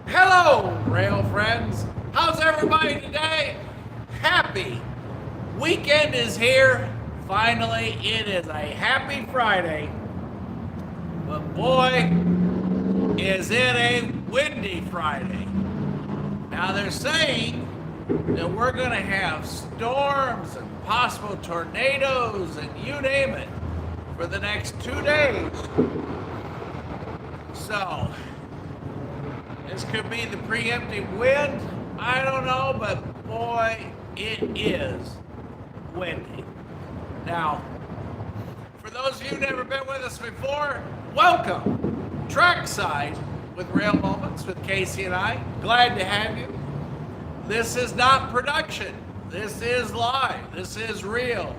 Hello, rail friends. How's everybody today? Happy weekend is here. Finally, it is a happy Friday. But boy, is it a windy Friday. Now they're saying that we're going to have storms and possible tornadoes and you name it for the next 2 days. So, this could be the preemptive wind. I don't know, but boy, it is windy. Now, for those of you who've never been with us before, welcome. Trackside with Rail Moments with Casey and I. Glad to have you. This is not production. This is live. This is real.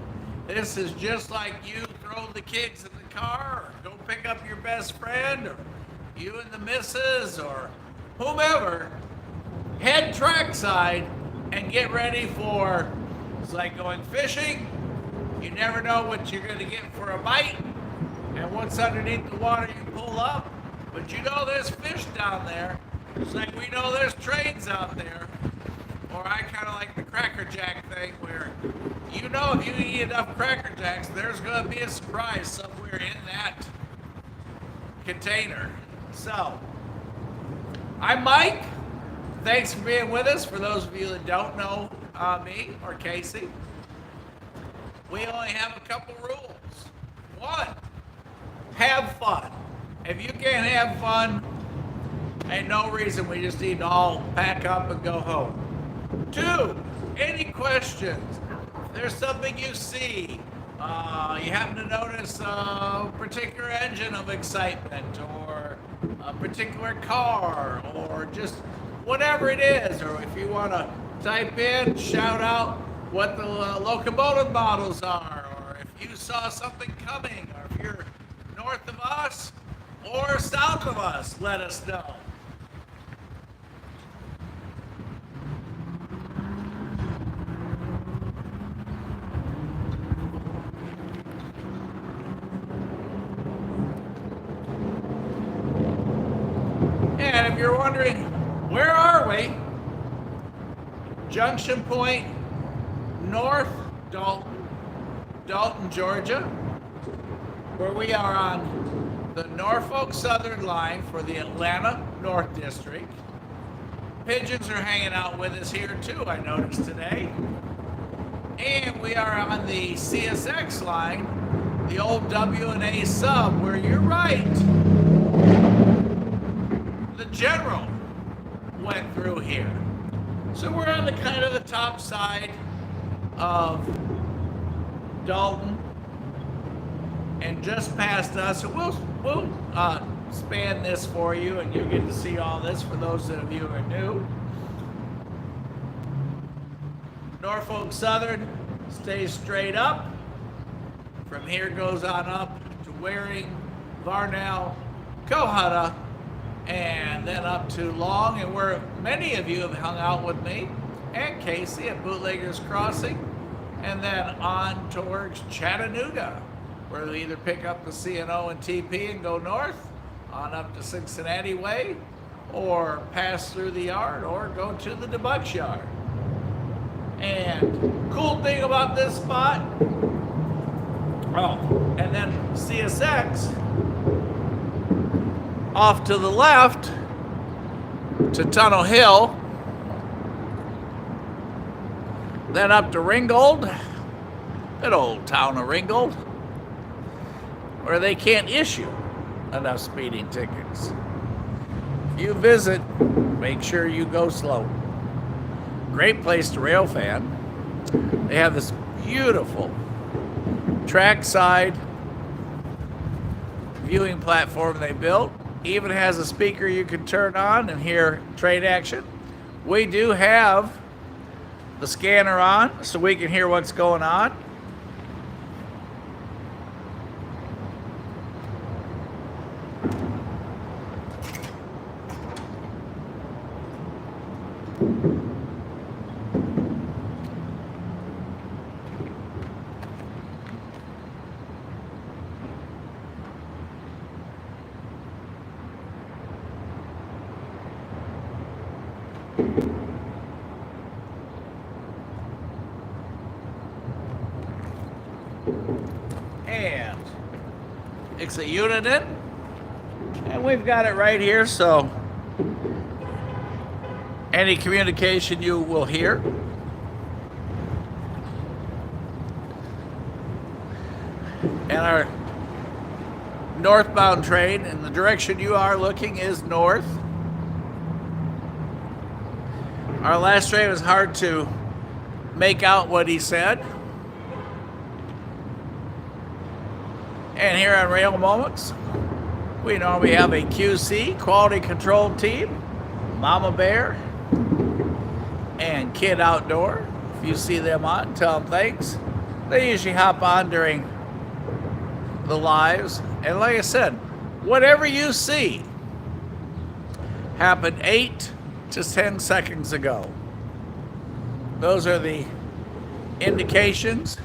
This is just like you throw the kids in the car or go pick up your best friend or you and the missus or whomever, head trackside and get ready for, it's like going fishing. You never know what you're going to get for a bite and what's underneath the water you pull up. But you know there's fish down there. It's like we know there's trains out there. Or I kind of like the Cracker Jack thing where you know if you eat enough Cracker Jacks, there's going to be a surprise somewhere in that container. So, I'm Mike. Thanks for being with us. For those of you that don't know me or Casey, we only have a couple rules. One, have fun. If you can't have fun, ain't no reason we just need to all pack up and go home. Two, any questions? If there's something you see, you happen to notice a particular engine of excitement or a particular car or just whatever it is, or if you want to type in, shout out what the locomotive models are, or if you saw something coming, or if you're north of us or south of us, let us know. And if you're wondering, where are we? Junction Point, North Dalton, Georgia, where we are on the Norfolk Southern line for the Atlanta North District. Pigeons are hanging out with us here too, I noticed today. And we are on the CSX line, the old W&A Sub, where you're right. The General went through here. So we're on the kind of the top side of Dalton and just past us. So we'll span this for you and you'll get to see all this for those of you who are new. Norfolk Southern stays straight up. From here goes on up to Waring, Varnell, Cohutta, and then up to Long, and where many of you have hung out with me and Casey at Bootleggers Crossing, and then on towards Chattanooga, where we either pick up the C&O and TP and go north, on up to Cincinnati Way, or pass through the yard, or go to the Debucks yard. And cool thing about this spot, and then CSX, off to the left to Tunnel Hill, then up to Ringgold, good old town of Ringgold, or they can't issue enough speeding tickets. If you visit, make sure you go slow. Great place to railfan. They have this beautiful trackside viewing platform they built. Even has a speaker you can turn on and hear train action. We do have the scanner on so we can hear what's going on. And it's a unit in, and we've got it right here, so any communication you will hear. And our northbound train in the direction you are looking is north. Our last train was hard to make out what he said. And here on Rail Moments, we normally have a QC, quality control team, Mama Bear, and Kid Outdoor. If you see them on, tell them thanks. They usually hop on during the lives. And like I said, whatever you see happened 8 to 10 seconds ago. Those are the indications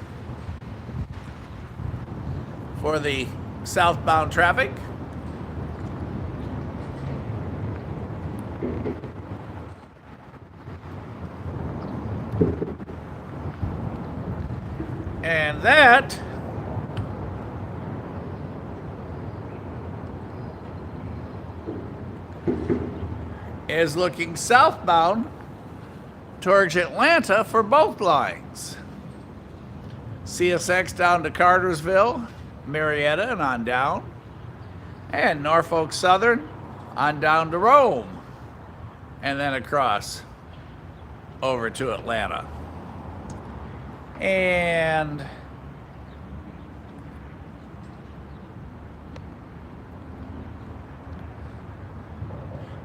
for the southbound traffic. And that is looking southbound towards Atlanta for both lines. CSX down to Cartersville, Marietta, and on down. And Norfolk Southern on down to Rome. And then across over to Atlanta. And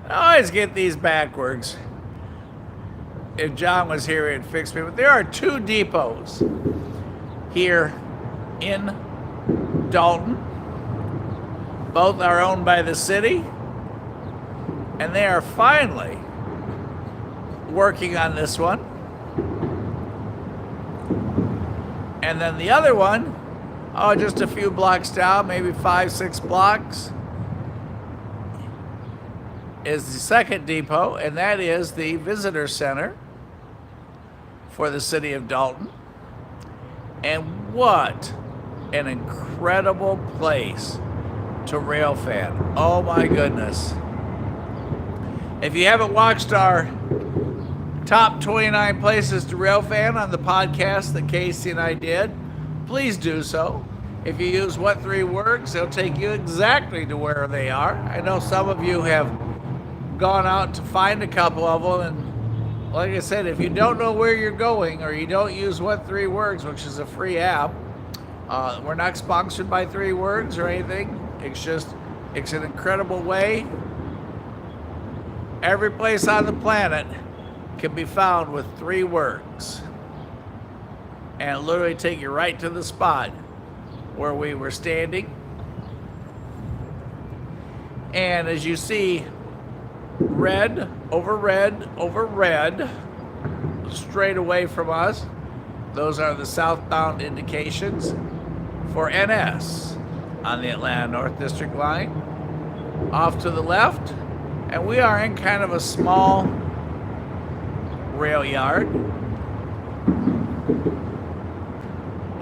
I always get these backwards. If John was here, he'd fix me. But there are 2 depots here in Dalton. Both are owned by the city. And they are finally working on this one. And then the other one, just a few blocks down, maybe 5-6 blocks, is the second depot, and that is the visitor center for the city of Dalton. And what an incredible place to railfan. Oh my goodness. If you haven't watched our top 29 places to railfan on the podcast that Casey and I did, please do so. If you use What 3 Words, they'll take you exactly to where they are. I know some of you have gone out to find a couple of them, and like I said, if you don't know where you're going or you don't use What 3 Words, which is a free app, we're not sponsored by 3 Words or anything. It's an incredible way. Every place on the planet can be found with 3 words, and literally take you right to the spot where we were standing. And as you see, red over red over red straight away from us, those are the southbound indications for NS on the Atlanta North District line. Off to the left, and we are in kind of a small rail yard.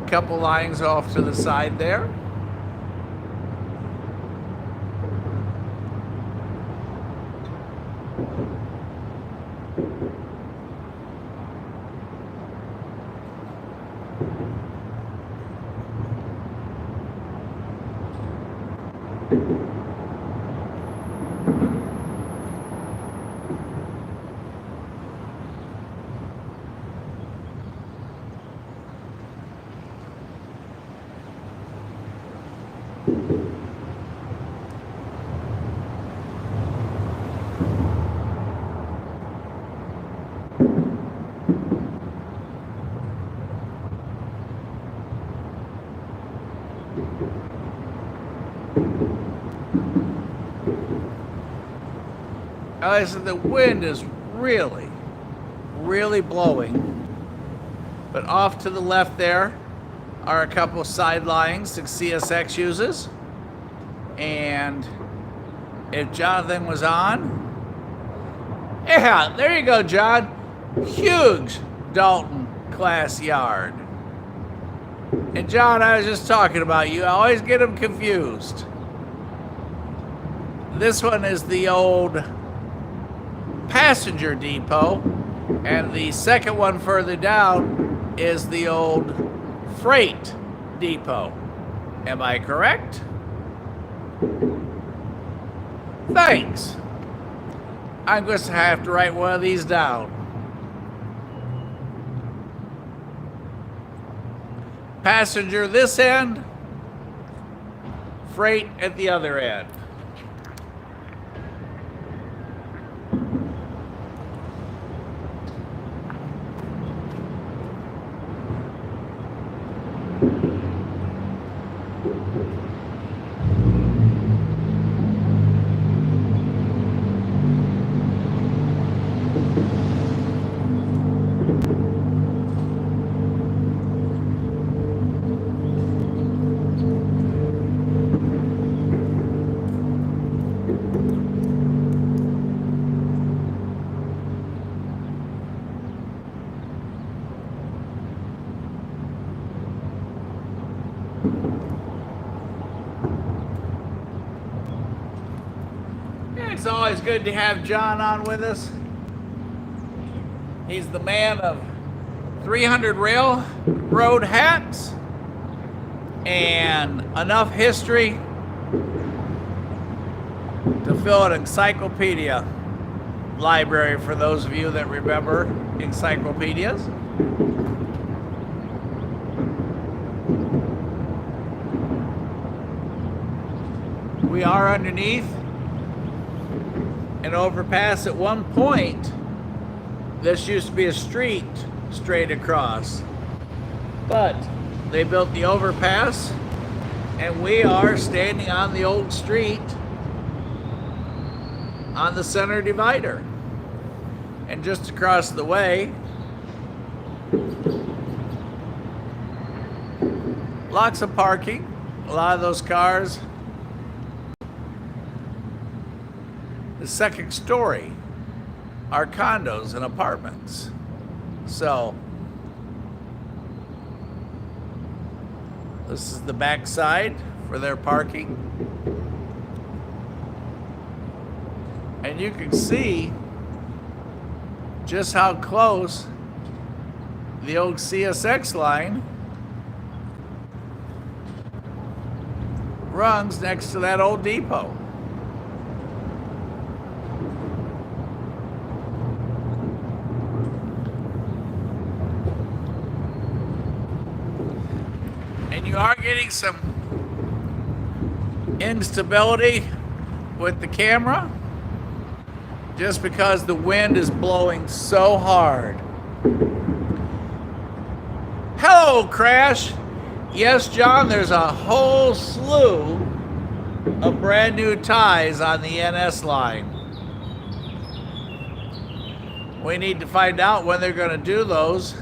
A couple lines off to the side there. Listen, the wind is really, really blowing. But off to the left there are a couple of sidelines that CSX uses. And if Jonathan was on, yeah, there you go, John. Huge Dalton class yard. And John, I was just talking about you. I always get them confused. This one is the old passenger depot, and the second one further down is the old freight depot. Am I correct? Thanks. I'm going to have to write one of these down. Passenger this end, freight at the other end. It's always good to have John on with us. He's the man of 300 railroad hats and enough history to fill an encyclopedia library for those of you that remember encyclopedias. We are underneath an overpass. At one point, this used to be a street straight across, but they built the overpass and we are standing on the old street on the center divider. And just across the way, lots of parking. A lot of those cars. The second story are condos and apartments. So this is the back side for their parking. And you can see just how close the old CSX line runs next to that old depot. And you are getting some instability with the camera just because the wind is blowing so hard. Hello, Crash. Yes, John, there's a whole slew of brand new ties on the NS line. We need to find out when they're going to do those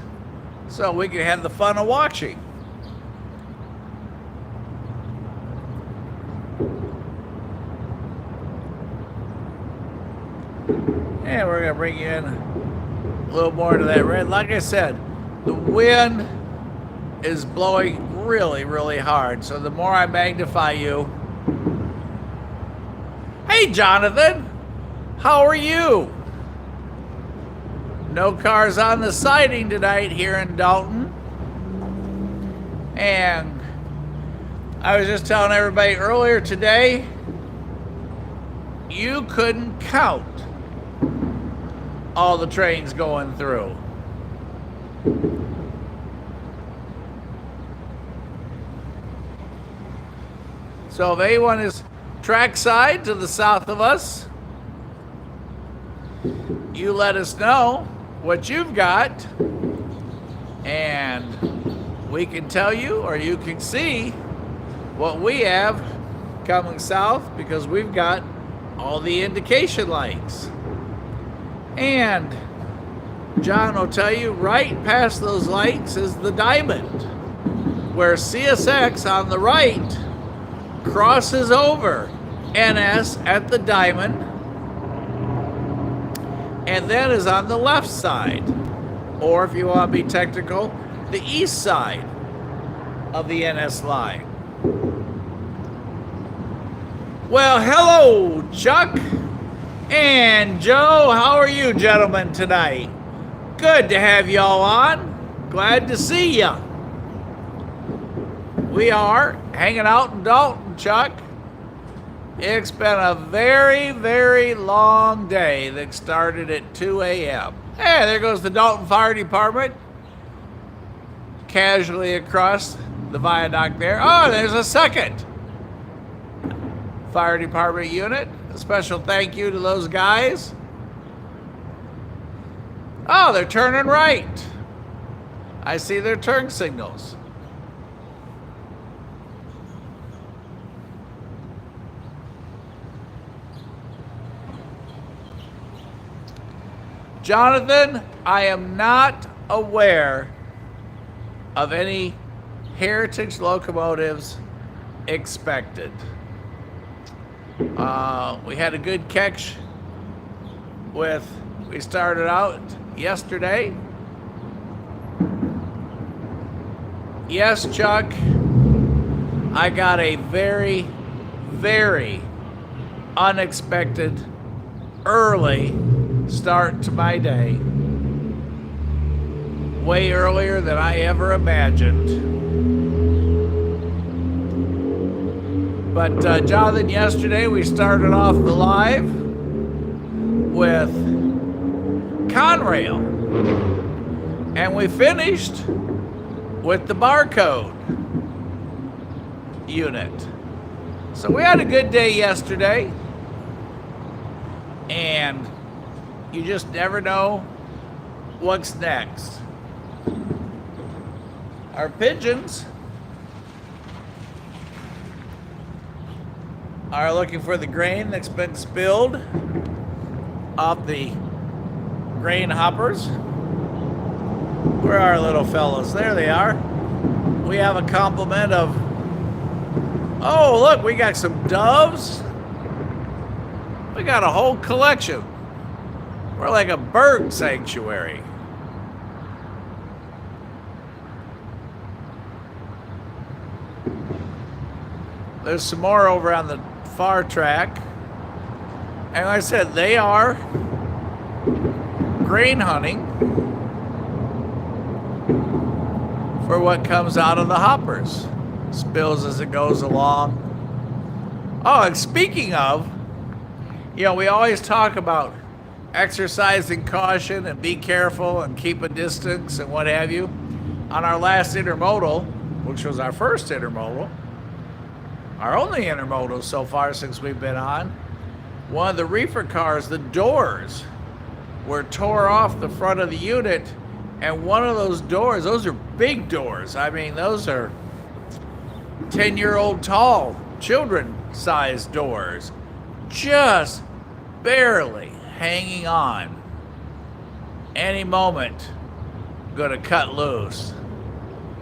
so we can have the fun of watching. And we're going to bring you in a little more to that red. Like I said, the wind is blowing really, really hard. So the more I magnify you. Hey, Jonathan, how are you? No cars on the siding tonight here in Dalton. And I was just telling everybody earlier today, you couldn't count all the trains going through. So if anyone is trackside to the south of us, you let us know what you've got, and we can tell you, or you can see what we have coming south, because we've got all the indication lights. And John will tell you right past those lights is the diamond, where CSX on the right crosses over NS at the diamond, and then is on the left side, or if you want to be technical, the east side of the NS line. Well, hello, Chuck and Joe. How are you gentlemen tonight? Good to have y'all on. Glad to see ya. We are hanging out in Dalton, Chuck. It's been a very, very long day that started at 2 a.m. Hey, there goes the Dalton Fire Department. Casually across the viaduct there. Oh, there's a second fire department unit. A special thank you to those guys. Oh, they're turning right. I see their turn signals. Jonathan, I am not aware of any heritage locomotives expected. We had a good catch we started out yesterday. Yes, Chuck, I got a very, very unexpected early start to my day, way earlier than I ever imagined. But Jonathan, yesterday we started off the live with Conrail, and we finished with the barcode unit. So we had a good day yesterday, and you just never know what's next. Our pigeons are looking for the grain that's been spilled off the grain hoppers. Where are our little fellows? There they are. We have a complement of, oh look, we got some doves. We got a whole collection. We're like a bird sanctuary. There's some more over on the far track. And like I said, they are grain hunting for what comes out of the hoppers. Spills as it goes along. Oh, and speaking of, you know, we always talk about exercising caution and be careful and keep a distance and what have you. On our last intermodal, which was our first intermodal, our only intermodal so far since we've been on, one of the reefer cars, the doors were tore off the front of the unit, and one of those doors, those are big doors. I mean, those are 10-year-old tall, children-sized doors, just barely hanging on. Any moment, gonna cut loose.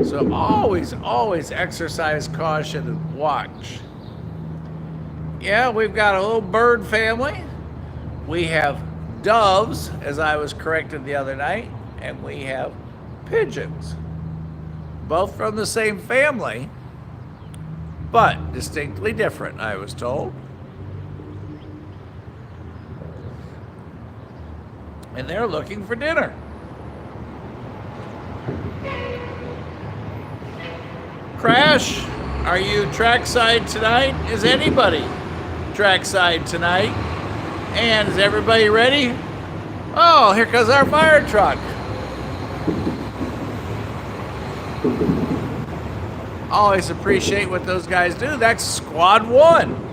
So always exercise caution and watch. Yeah, we've got a little bird family. We have doves, as I was corrected the other night, and we have pigeons. Both from the same family, but distinctly different, I was told. And they're looking for dinner. Crash, are you trackside tonight? Is anybody trackside tonight? And is everybody ready? Oh, here comes our fire truck. Always appreciate what those guys do. That's Squad 1.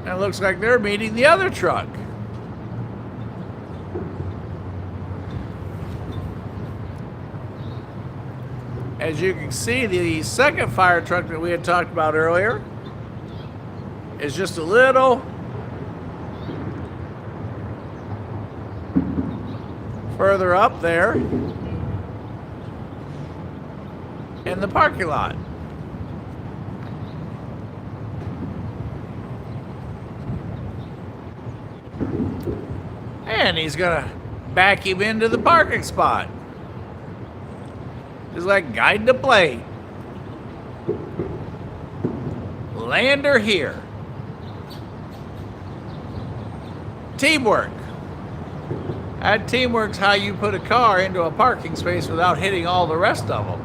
And it looks like they're meeting the other truck. As you can see, the second fire truck that we had talked about earlier is just a little further up there in the parking lot. And he's gonna back him into the parking spot. Just like guiding the plane. Lander here. Teamwork. That teamwork's how you put a car into a parking space without hitting all the rest of them.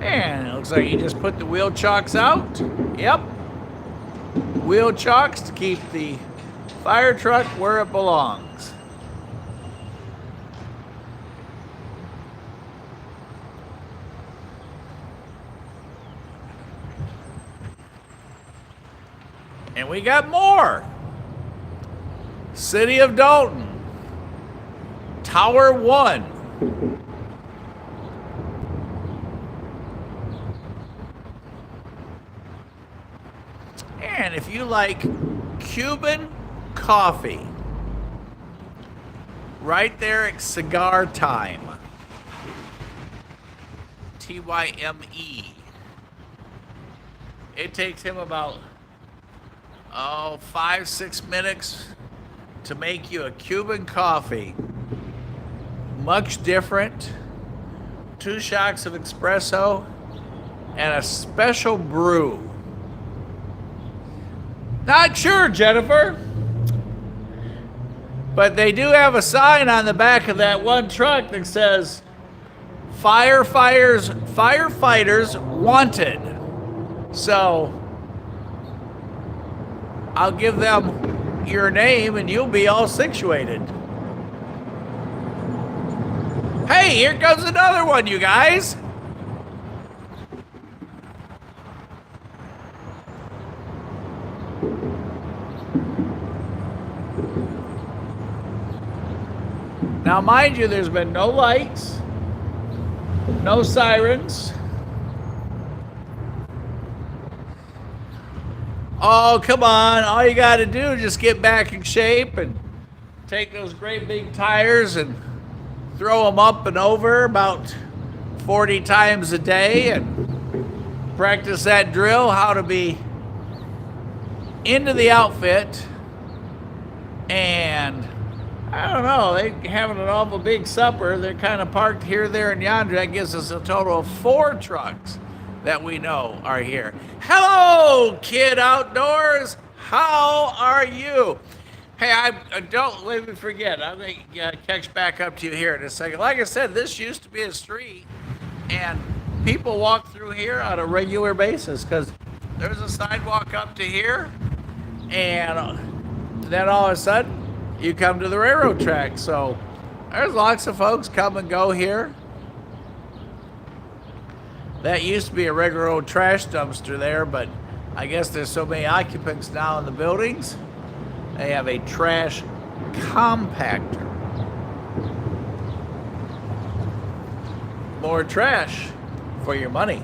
And it looks like you just put the wheel chocks out. Yep. Wheel chocks to keep the fire truck where it belongs. And we got more. City of Dalton. Tower 1. And if you like Cuban coffee, right there at Cigar Time. Tyme. It takes him about 5-6 minutes to make you a Cuban coffee. Much different. 2 shots of espresso and a special brew. Not sure, Jennifer. But they do have a sign on the back of that one truck that says firefighters wanted. So I'll give them your name and you'll be all situated. Hey, here comes another one, you guys. Now, mind you, there's been no lights, no sirens. Oh, come on. All you got to do is just get back in shape and take those great big tires and throw them up and over about 40 times a day and practice that drill, how to be into the outfit. And I don't know, they're having an awful big supper. They're kind of parked here, there, and yonder. That gives us a total of 4 trucks that we know are here. Hello, Kid Outdoors. How are you? Hey, don't let me forget. I'm going to catch back up to you here in a second. Like I said, this used to be a street, and people walk through here on a regular basis because there's a sidewalk up to here, and then all of a sudden, you come to the railroad track. So there's lots of folks come and go here. That used to be a regular old trash dumpster there, but I guess there's so many occupants now in the buildings, they have a trash compactor. More trash for your money.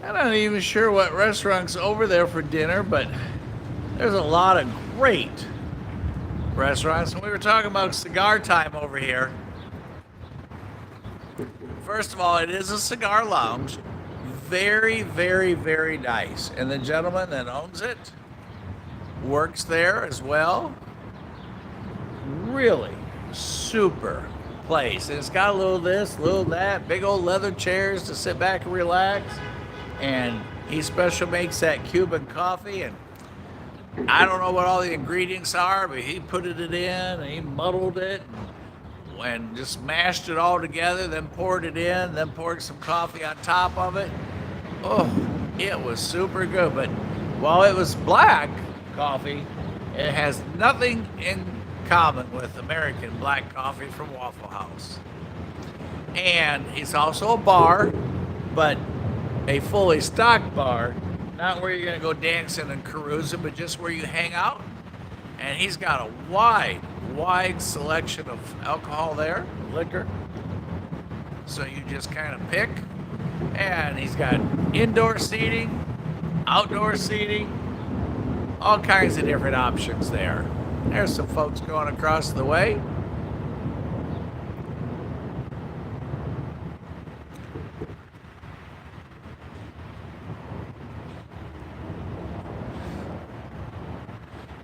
I'm not even sure what restaurant's over there for dinner, but there's a lot of great restaurants. And we were talking about Cigar Time over here. first of all, it is a cigar lounge. Very, very, very nice. And the gentleman that owns it works there as well. Really super place. And it's got a little this, a little that, big old leather chairs to sit back and relax. And he special makes that Cuban coffee, and I don't know what all the ingredients are, but he put it in and he muddled it and just mashed it all together, then poured it in, then poured some coffee on top of it. Oh, it was super good. But while it was black coffee, it has nothing in common with American black coffee from Waffle House. And it's also a bar, but a fully stocked bar, not where you're going to go dancing and carousing, but just where you hang out. And he's got a wide selection of alcohol there, liquor. So you just kind of pick. And he's got indoor seating, outdoor seating, all kinds of different options there. There's some folks going across the way.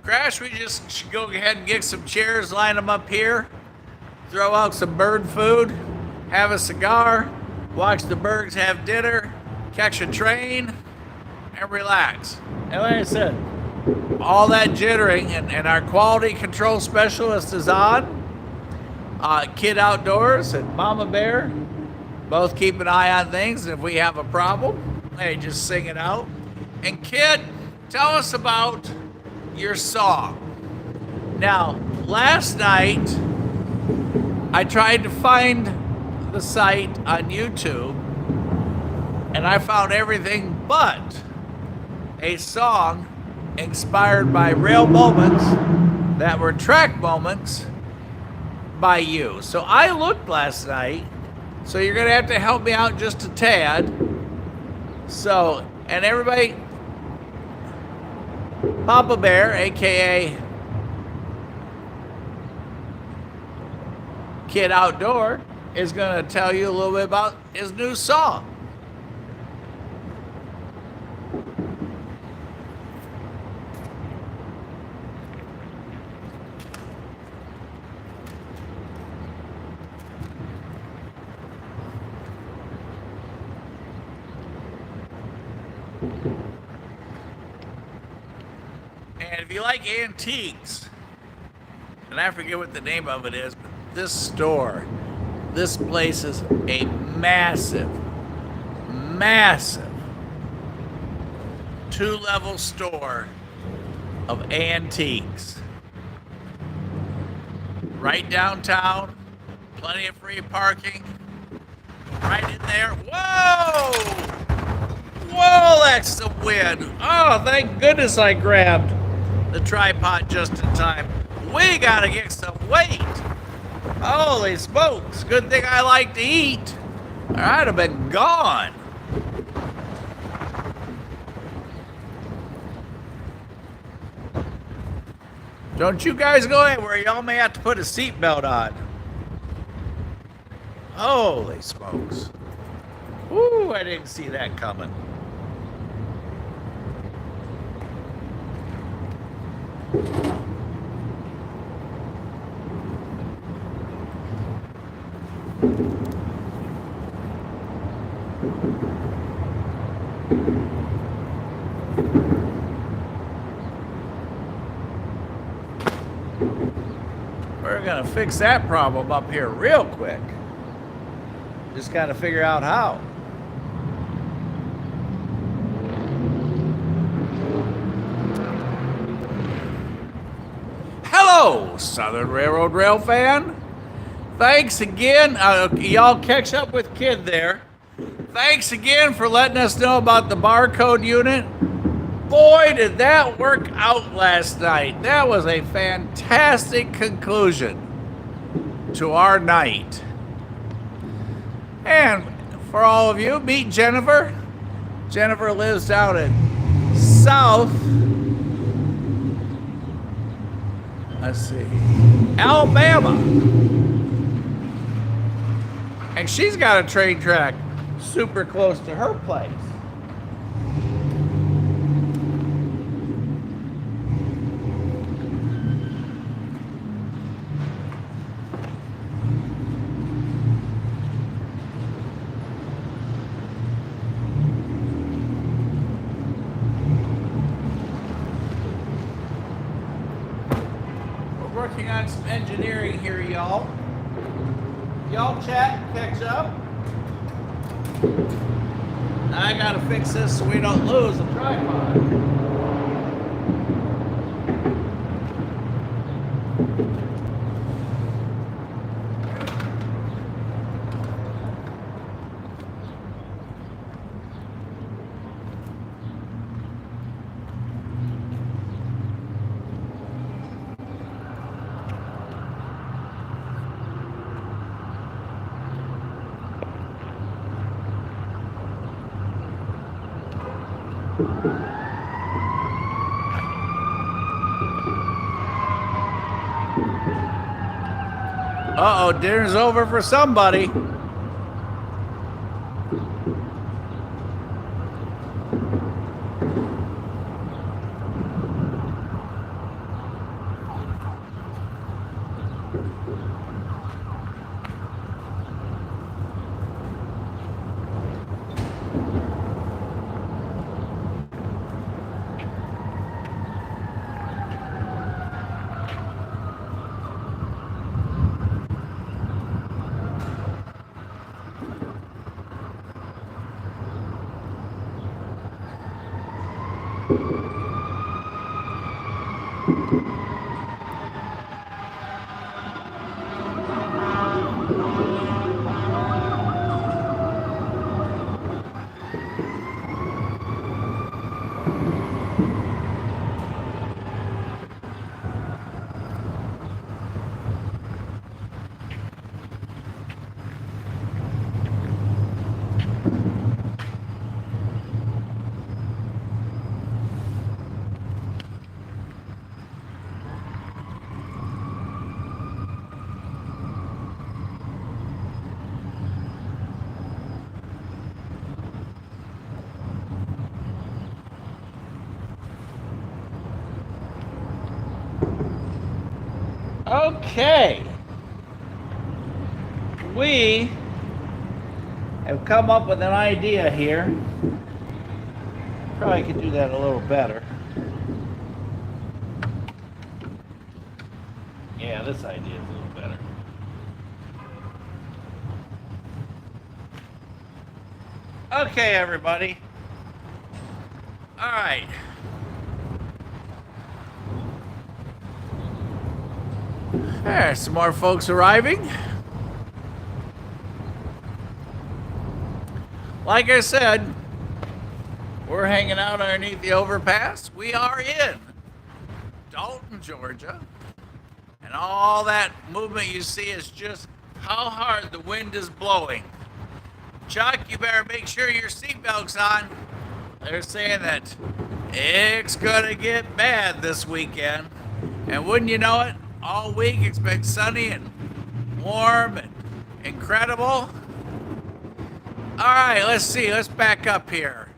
Crash, we just should go ahead and get some chairs, line them up here, throw out some bird food, have a cigar, watch the birds have dinner, catch a train, and relax. And like I said, all that jittering, and our quality control specialist is on. Kid Outdoors and Mama Bear both keep an eye on things, and if we have a problem, they just sing it out. And Kid, tell us about your song. Now, last night, I tried to find the site on YouTube, and I found everything but a song inspired by rail moments that were track moments by you. So I looked last night, so you're gonna have to help me out just a tad. So, and everybody, Papa Bear, aka Kid Outdoor, is gonna tell you a little bit about his new song. And if you like antiques, and I forget what the name of it is, but this place is a massive 2-level store of antiques. Right downtown, plenty of free parking. Right in there. Whoa, that's the wind. Oh, thank goodness I grabbed the tripod just in time. We gotta get some weight. Holy smokes, good thing I like to eat, or I'd have been gone. Don't you guys go anywhere, y'all may have to put a seatbelt on. Holy smokes. Ooh, I didn't see that coming. We're gonna fix that problem up here real quick. Just gotta figure out how. Hello, Southern Railroad rail fan. Thanks again. Y'all catch up with Kid there. Thanks again for letting us know about the barcode unit. Boy, did that work out last night. That was a fantastic conclusion to our night. And for all of you, meet Jennifer. Jennifer lives down in South, let's see, Alabama. And she's got a train track super close to her place. We're working on some engineering here, y'all. Y'all chat, catch up. I gotta fix this so we don't lose the tripod. Uh-oh, dinner's over for somebody. Okay. We have come up with an idea here. Probably could do that a little better. Yeah, this idea is a little better. Okay, everybody. All right. There's some more folks arriving. Like I said, we're hanging out underneath the overpass. We are in Dalton, Georgia. And all that movement you see is just how hard the wind is blowing. Chuck, you better make sure your seatbelt's on. They're saying that it's gonna get bad this weekend. And wouldn't you know it, all week it's been sunny and warm and incredible. All right, let's see. Let's back up here.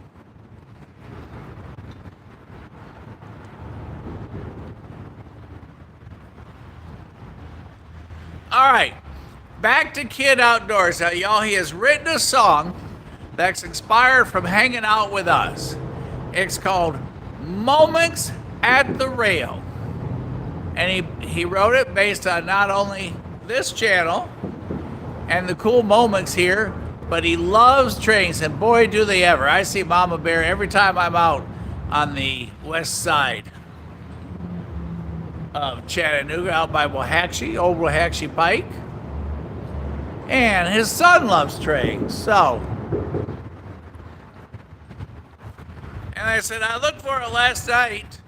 All right, back to Kid Outdoors. Now, y'all, he has written a song that's inspired from hanging out with us. It's called Moments at the Rail. And he wrote it based on not only this channel and the cool moments here, but he loves trains, and boy, do they ever. I see Mama Bear every time I'm out on the west side of Chattanooga, out by Waxahachie, Old Waxahachie Pike. And his son loves trains, so. And I said, I looked for it last night,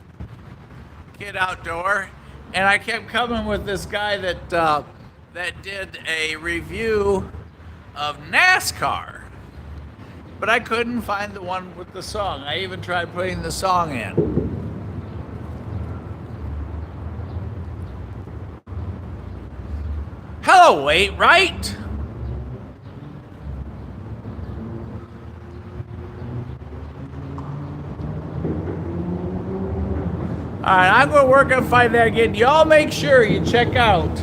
Kid Outdoor, and I kept coming with this guy that did a review of NASCAR, but I couldn't find the one with the song. I even tried putting the song in. Hello, wait, right? All right, I'm going to work on finding that again. Y'all make sure you check out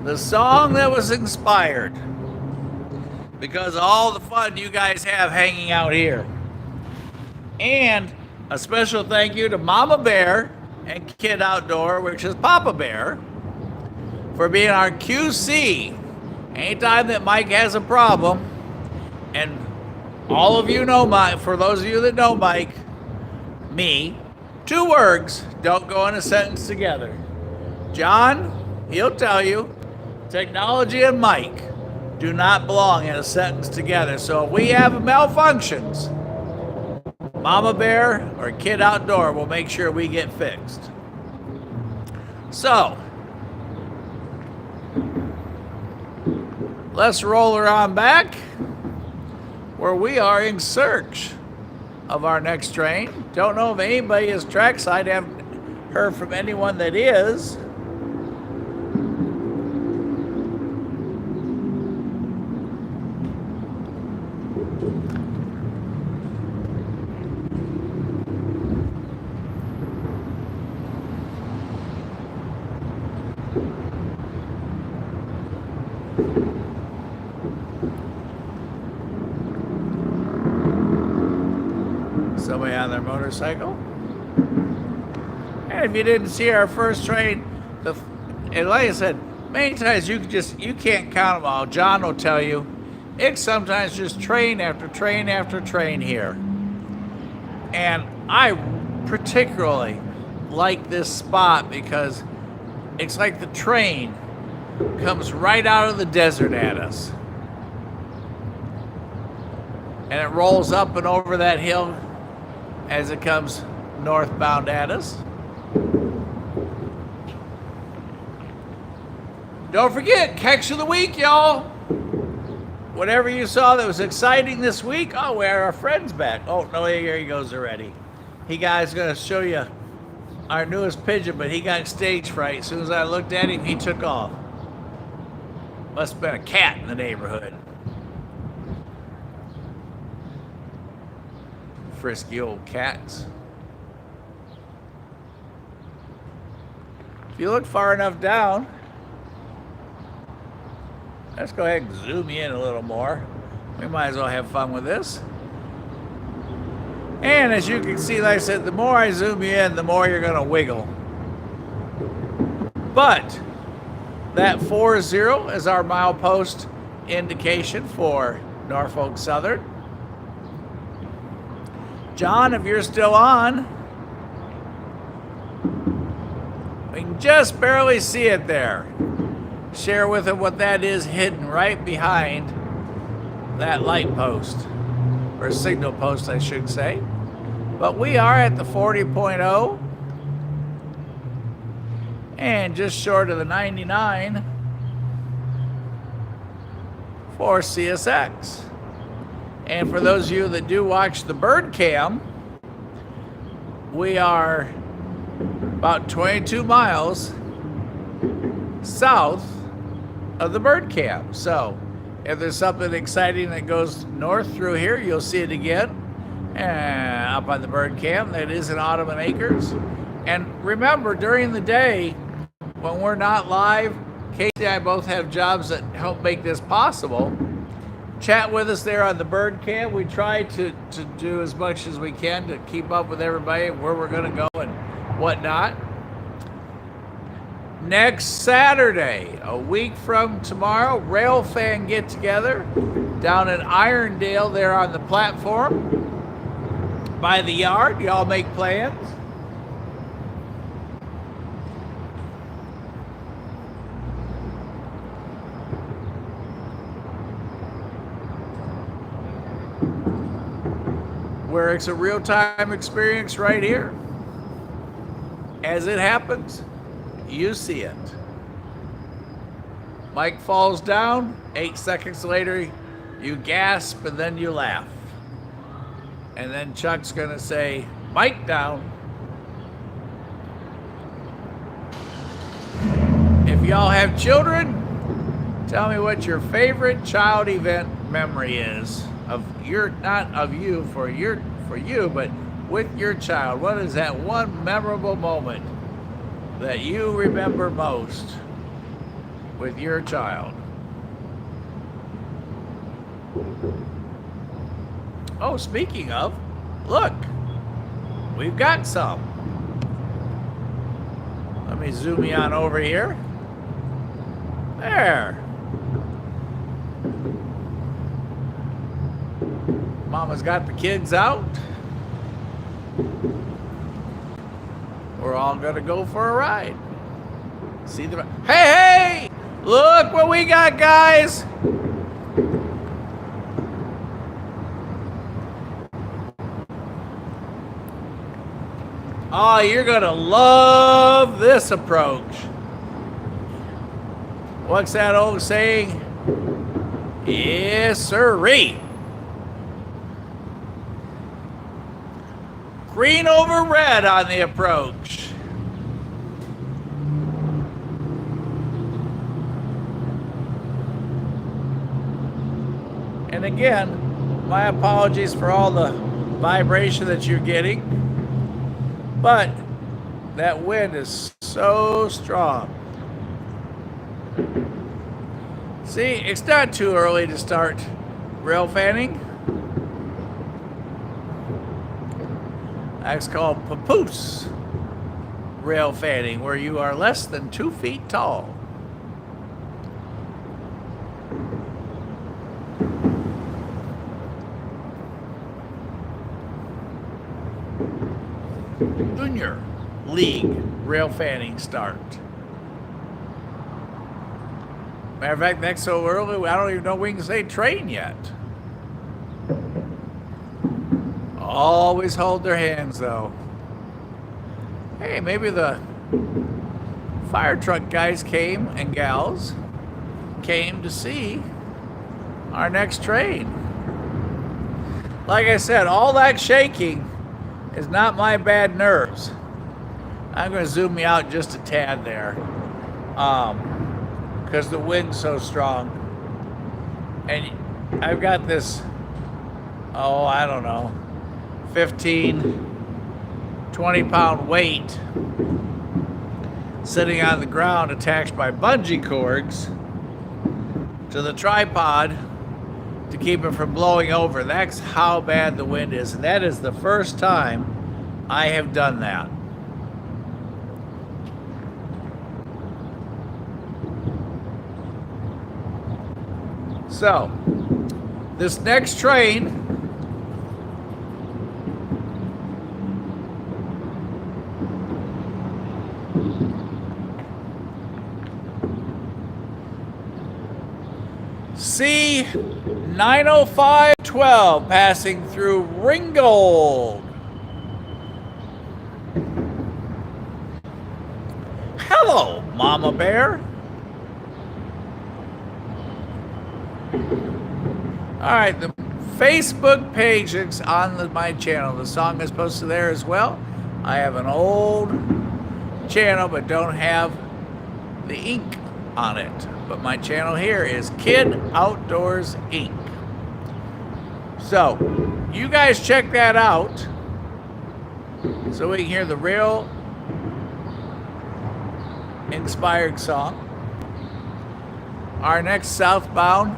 the song that was inspired, because of all the fun you guys have hanging out here. And a special thank you to Mama Bear and Kid Outdoor, which is Papa Bear, for being our QC. Anytime that Mike has a problem, and all of you know Mike, for those of you that know Mike, me, 2 words don't go in a sentence together. John, he'll tell you, technology and Mike do not belong in a sentence together. So if we have malfunctions, Mama Bear or Kid Outdoor will make sure we get fixed. So, let's roll her on back where we are in search of our next train. Don't know if anybody is trackside. Haven't heard from anyone that is. Somebody on their motorcycle. And if you didn't see our first train, and like I said, many times you can't count them all. John will tell you, it's sometimes just train after train after train here. And I particularly like this spot because it's like the train comes right out of the desert at us. And it rolls up and over that hill as it comes northbound at us. Don't forget, catch of the week, y'all. Whatever you saw that was exciting this week. Oh, where are our friends back? Oh, no, here he goes already. He guy's going to show you our newest pigeon, but he got stage fright. As soon as I looked at him, he took off. Must have been a cat in the neighborhood. Frisky old cats. If you look far enough down, let's go ahead and zoom in a little more. We might as well have fun with this. And as you can see, like I said, the more I zoom you in, the more you're going to wiggle. But that 40 is our milepost indication for Norfolk Southern. John, if you're still on, we can just barely see it there. Share with him what that is hidden right behind that light post, or signal post, I should say. But we are at the 40.0 and just short of the 99 for CSX. And for those of you that do watch the bird cam, we are about 22 miles south of the bird cam. So if there's something exciting that goes north through here, you'll see it again. And up on the bird cam, that is in Ottoman Acres. And remember, during the day, when we're not live, Casey and I both have jobs that help make this possible. Chat with us there on the bird cam. We try to do as much as we can to keep up with everybody, where we're going to go and whatnot. Next Saturday, a week from tomorrow, railfan get together down in Irondale there on the platform by the yard. Y'all make plans. Where it's a real-time experience right here. As it happens, you see it. Mike falls down, 8 seconds later, you gasp and then you laugh. And then Chuck's gonna say, Mike down. If y'all have children, tell me what your favorite child event memory is of your, not of you for you, but with your child? What is that one memorable moment that you remember most with your child? Oh, speaking of, look, we've got some. Let me zoom you on over here. There. Mama's got the kids out. We're all gonna go for a ride. See the... Hey, hey! Look what we got, guys! Oh, you're gonna love this approach. What's that old saying? Yes, sirree. Green over red on the approach. And again, my apologies for all the vibration that you're getting, but that wind is so strong. See, it's not too early to start rail fanning. That's called papoose rail fanning, where you are less than 2 feet tall. Junior League rail fanning start. Matter of fact, that's so early, I don't even know we can say train yet. Always hold their hands, though. Hey, maybe the fire truck guys came, and gals, came to see our next train. Like I said, all that shaking is not my bad nerves. I'm going to zoom you out just a tad there, because the wind's so strong. And I've got this, oh, I don't know, 15, 20-pound weight sitting on the ground attached by bungee cords to the tripod to keep it from blowing over. That's how bad the wind is. And that is the first time I have done that. So, this next train C90512 passing through Ringgold. Hello, Mama Bear. All right, the Facebook page is on my channel. The song is posted there as well. I have an old channel, but don't have the ink on it. But my channel here is Kid Outdoors Inc. So, you guys check that out so we can hear the real inspired song. Our next southbound,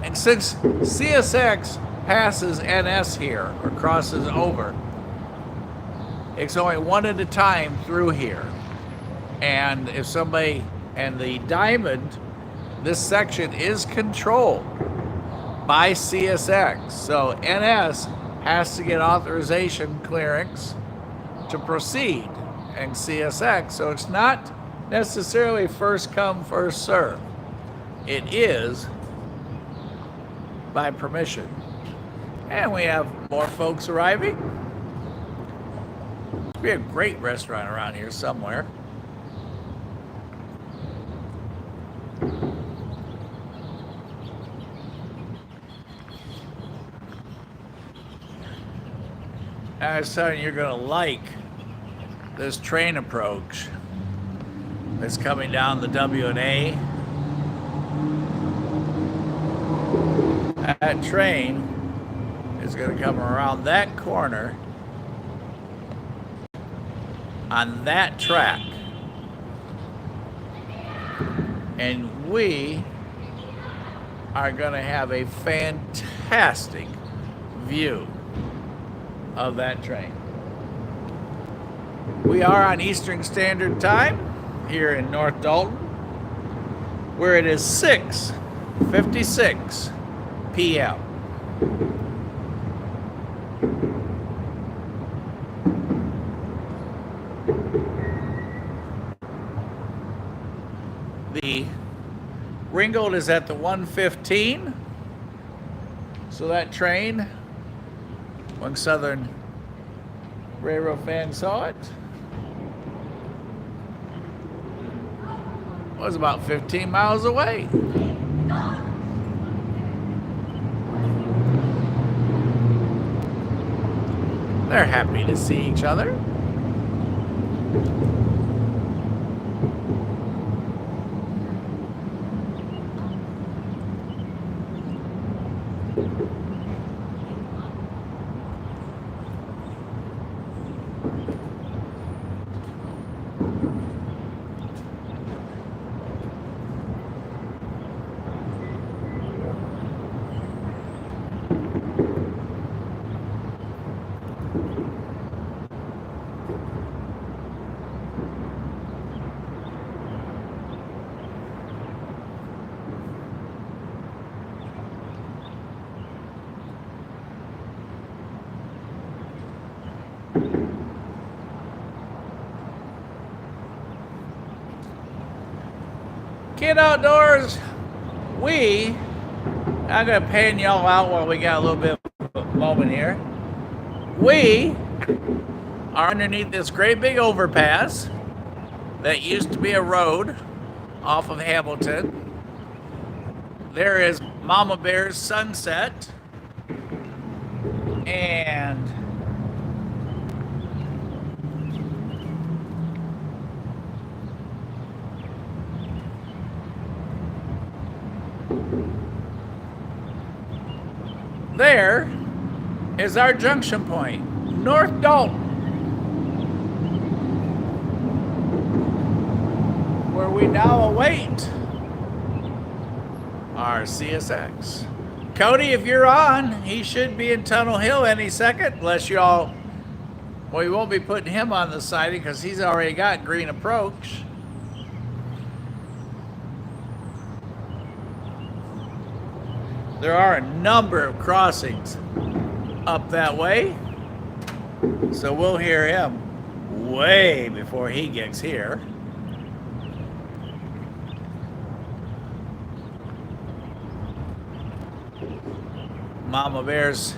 and since CSX passes NS here, or crosses over, it's only one at a time through here. And if somebody, and the diamond, this section is controlled by CSX. So NS has to get authorization clearance to proceed, and CSX. So it's not necessarily first come, first serve. It is by permission. And we have more folks arriving. There'll be a great restaurant around here somewhere. I was telling you, you're going to like this train approach that's coming down the W&A. That train is going to come around that corner on that track. And we are going to have a fantastic view of that train. We are on Eastern Standard Time here in North Dalton, where it is 6:56 p.m. The Ringgold is at the 1:15, so that train, when Southern Railroad fans saw it, was about 15 miles away. They're happy to see each other. Kid Outdoors, I'm going to pan y'all out while we got a little bit of a moment here. We are underneath this great big overpass that used to be a road off of Hamilton. There is Mama Bear's Sunset, and there is our junction point, North Dalton, where we now await our CSX. Cody, if you're on, he should be in Tunnel Hill any second, unless y'all, well, we won't be putting him on the siding because he's already got green approach. There are a number of crossings up that way, so we'll hear him way before he gets here. Mama Bear's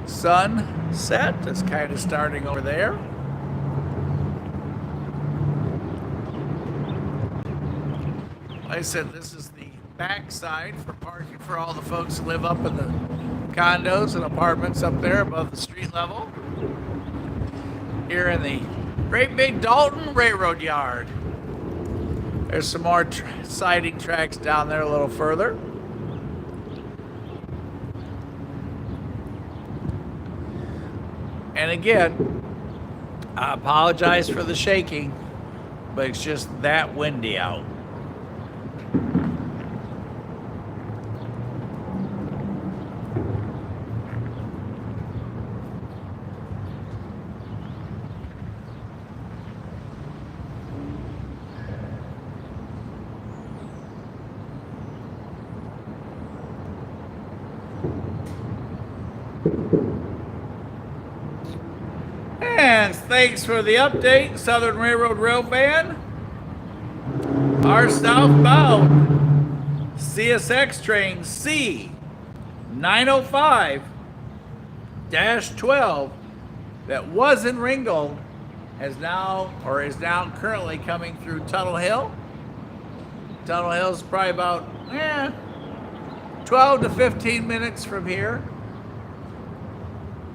sunset is kind of starting over there. Like I said, this is the backside for parking for all the folks who live up in the condos and apartments up there above the street level. Here in the great big Dalton Railroad Yard. There's some more siding tracks down there a little further. And again, I apologize for the shaking, but it's just that windy out. And thanks for the update, Southern Railroad Railfan. Our southbound CSX train C905-12 that was in Ringgold is now currently coming through Tunnel Hill. Tunnel Hill is probably about 12 to 15 minutes from here,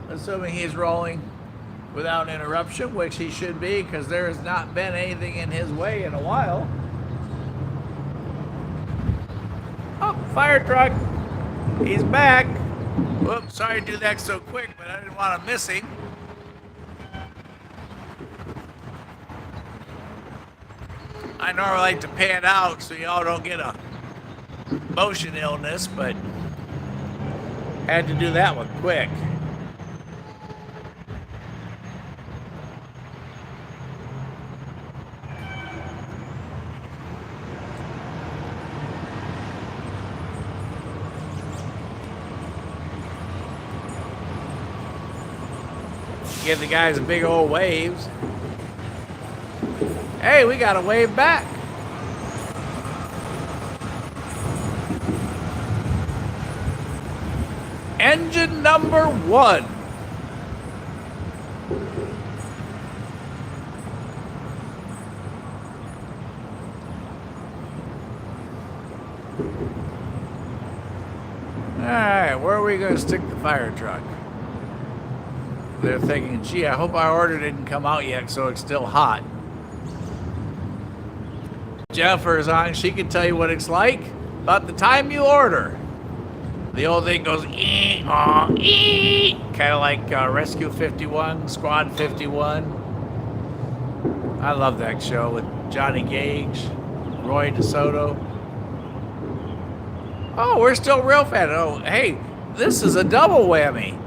assuming he's rolling without interruption, which he should be, because there has not been anything in his way in a while. Oh, fire truck. He's back. Whoops, sorry to do that so quick, but I didn't want to miss him. I normally like to pan out so y'all don't get a motion illness, but had to do that one quick. Give the guys big old waves. Hey, we got a wave back. Engine number 1. All right, where are we going to stick the fire truck? They're thinking, gee, I hope our order didn't come out yet, so it's still hot. Jennifer is on. She can tell you what it's like about the time you order. The old thing goes, kind of like Rescue 51, Squad 51. I love that show with Johnny Gage, Roy DeSoto. Oh, we're still railfan. Oh, hey, this is a double whammy.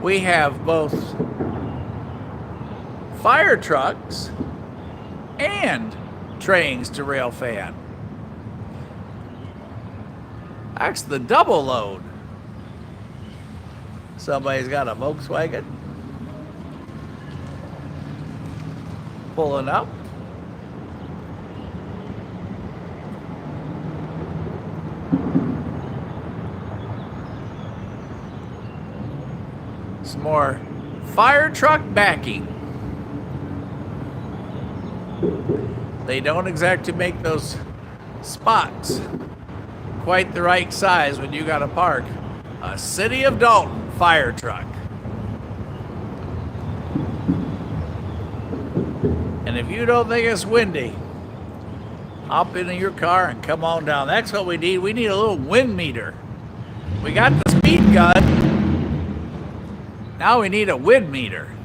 We have both fire trucks and trains to railfan. That's the double load. Somebody's got a Volkswagen pulling up. Some more fire truck backing. They don't exactly make those spots quite the right size when you got to park a City of Dalton fire truck. And if you don't think it's windy, hop into your car and come on down. That's what we need. We need a little wind meter. We got the speed gun. Now we need a wind meter.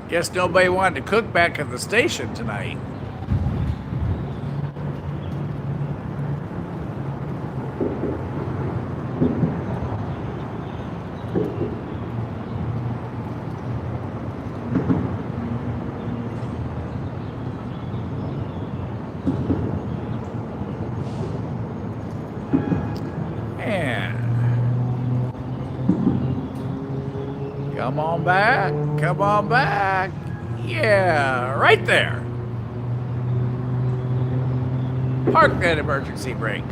Guess nobody wanted to cook back at the station tonight. Come on back. Come on back. Yeah, right there. Park that emergency brake.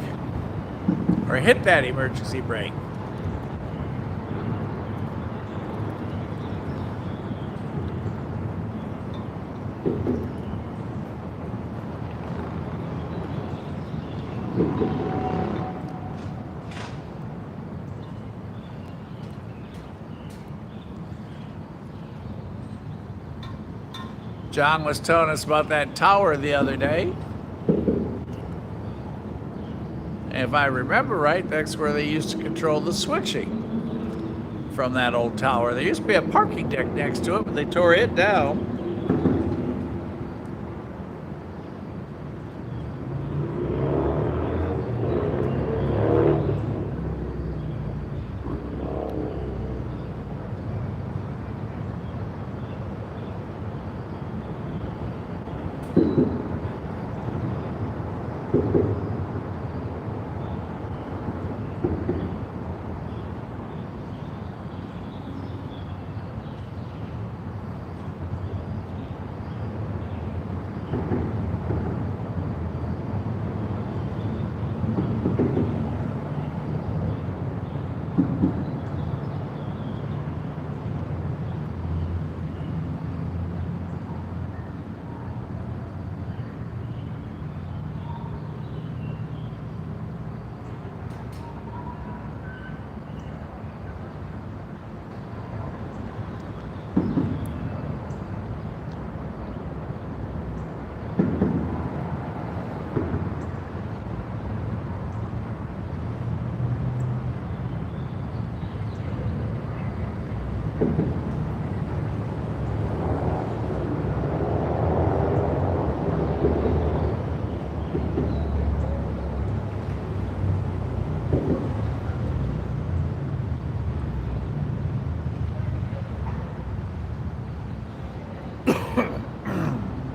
Or hit that emergency brake. John was telling us about that tower the other day. And if I remember right, that's where they used to control the switching from that old tower. There used to be a parking deck next to it, but they tore it down.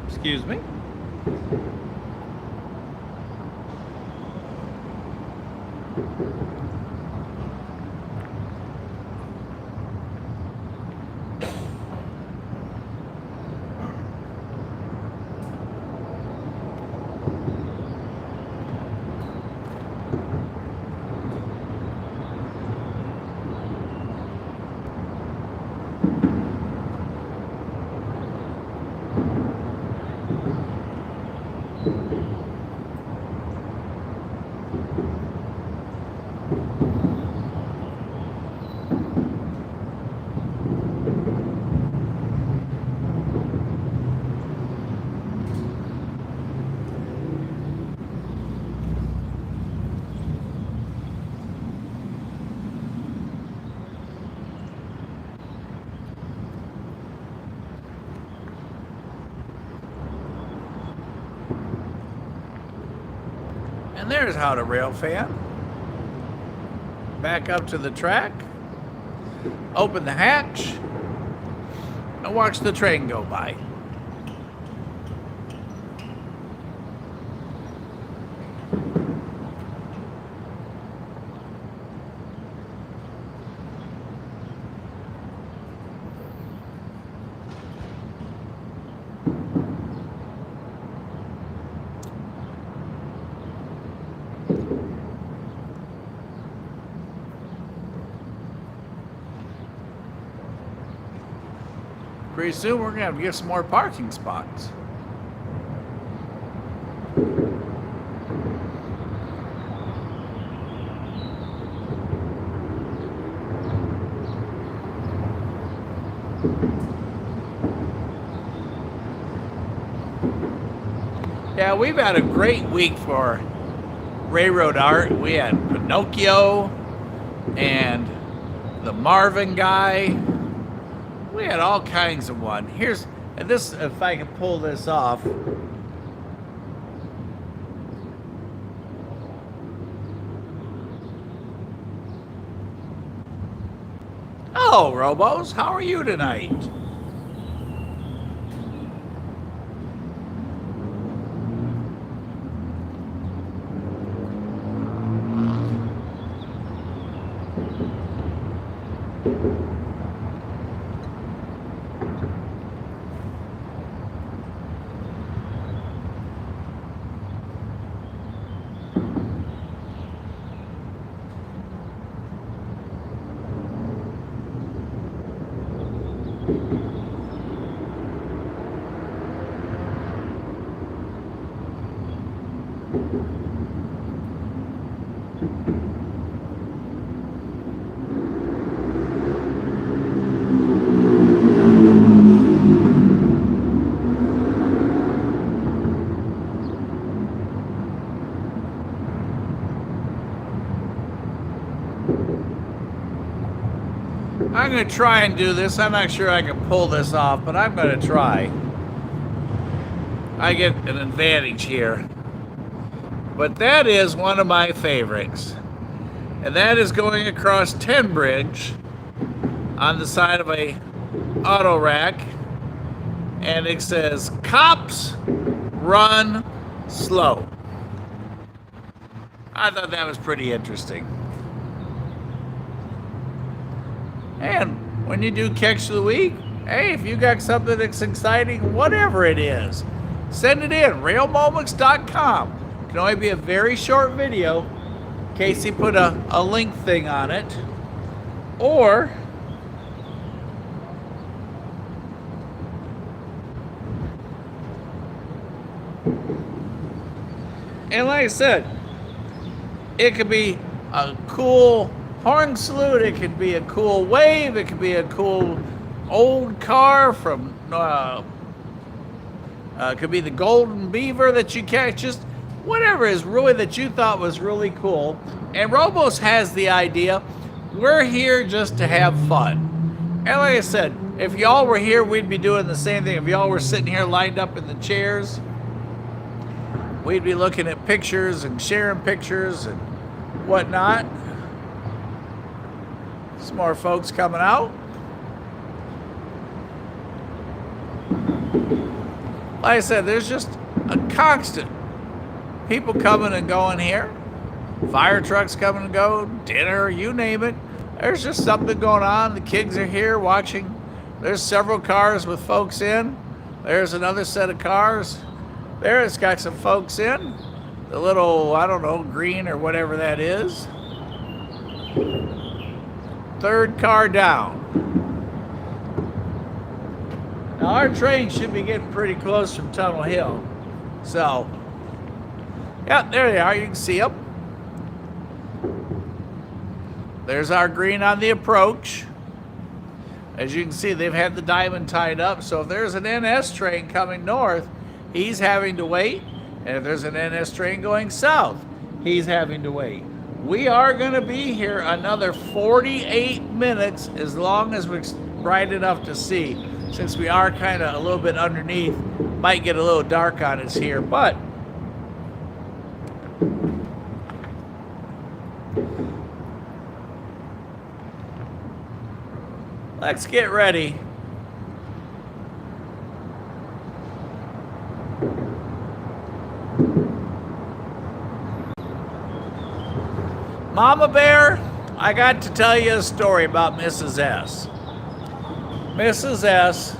Excuse me. And there's how to railfan. Back up to the track, open the hatch, and watch the train go by. Pretty soon we're going to have to get some more parking spots. Yeah, we've had a great week for railroad art. We had Pinocchio and the Marvin guy. We had all kinds of one. Here's, and this, if I can pull this off. Hello, Robos. How are you tonight? I'm going to try and do this. I'm not sure I can pull this off, but I'm going to try. I get an advantage here. But that is one of my favorites. And that is going across 10 Bridge on the side of a auto rack. And it says, "Cops run slow." I thought that was pretty interesting. And when you do Catch of the Week, hey, if you got something that's exciting, whatever it is, send it in, railmoments.com. It can only be a very short video. Casey put a link thing on it. Or and like I said, it could be a cool horn salute, it could be a cool wave, it could be a cool old car from, could be the Golden Beaver that you catch, just whatever is really that you thought was really cool. And Robos has the idea, we're here just to have fun. And like I said, if y'all were here, we'd be doing the same thing. If y'all were sitting here lined up in the chairs, we'd be looking at pictures and sharing pictures and whatnot. Some more folks coming out. Like I said, there's just a constant people coming and going here. Fire trucks coming and go, dinner, you name it. There's just something going on. The kids are here watching. There's several cars with folks in. There's another set of cars. There, it's got some folks in. The little, I don't know, green or whatever that is. Third car down. Now our train should be getting pretty close from Tunnel Hill. So, yeah, there they are. You can see them. There's our green on the approach. As you can see, they've had the diamond tied up. So if there's an NS train coming north, he's having to wait. And if there's an NS train going south, he's having to wait. We are going to be here another 48 minutes, as long as we're bright enough to see. Since we are kind of a little bit underneath, might get a little dark on us here, but let's get ready. Mama Bear, I got to tell you a story about Mrs. S. Mrs. S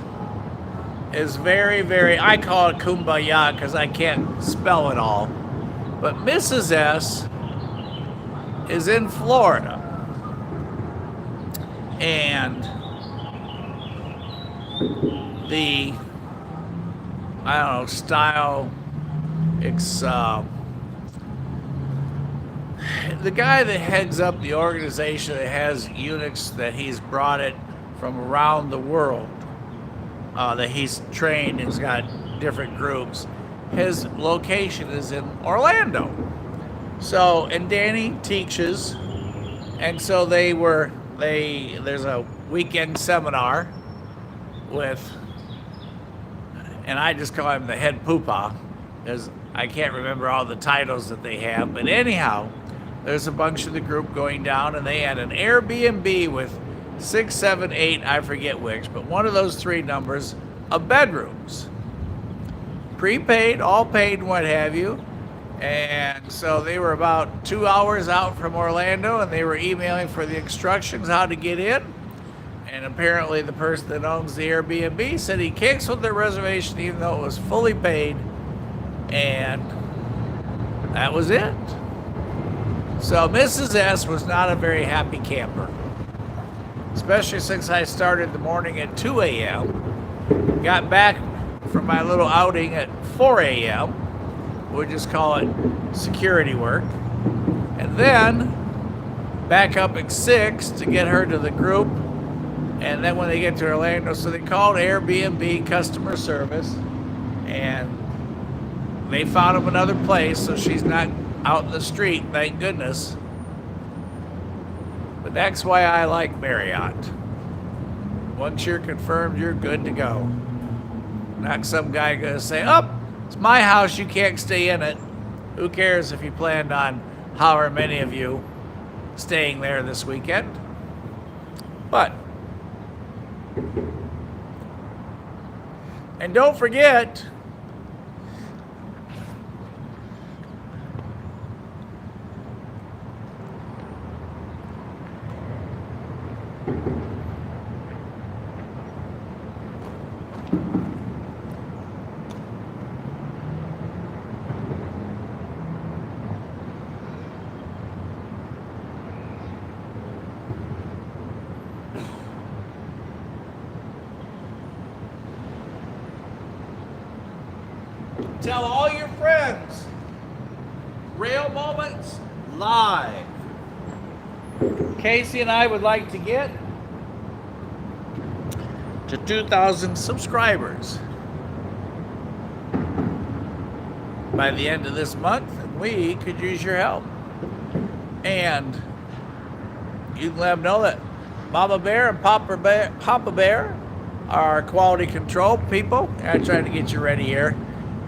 is very, very, I call it kumbaya because I can't spell it all. But Mrs. S is in Florida. And the, I don't know, style, it's, the guy that heads up the organization that has units that he's brought it from around the world, that he's trained and he's got different groups. His location is in Orlando. So, and Danny teaches, and so there's a weekend seminar with, and I just call him the head poopah, because I can't remember all the titles that they have, but anyhow, there's a bunch of the group going down, and they had an Airbnb with 6, 7, 8, I forget which, but one of those three numbers of bedrooms. Prepaid, all paid, and what have you. And so they were about 2 hours out from Orlando, and they were emailing for the instructions how to get in. And apparently the person that owns the Airbnb said he canceled their reservation even though it was fully paid. And that was it. So Mrs. S was not a very happy camper, especially since I started the morning at 2 a.m., got back from my little outing at 4 a.m., we'll just call it security work, and then back up at 6 to get her to the group, and then when they get to Orlando, so they called Airbnb customer service, and they found them another place, so she's not out in the street, thank goodness. But that's why I like Marriott. Once you're confirmed, you're good to go. Not some guy gonna say, oh, it's my house, you can't stay in it. Who cares if you planned on however many of you staying there this weekend? But, and don't forget, tell all your friends, Rail Moments Live. Casey and I would like to get to 2,000 subscribers by the end of this month, and we could use your help. And you can let them know that Mama Bear and Papa Bear are quality control people. I'm trying to get you ready here.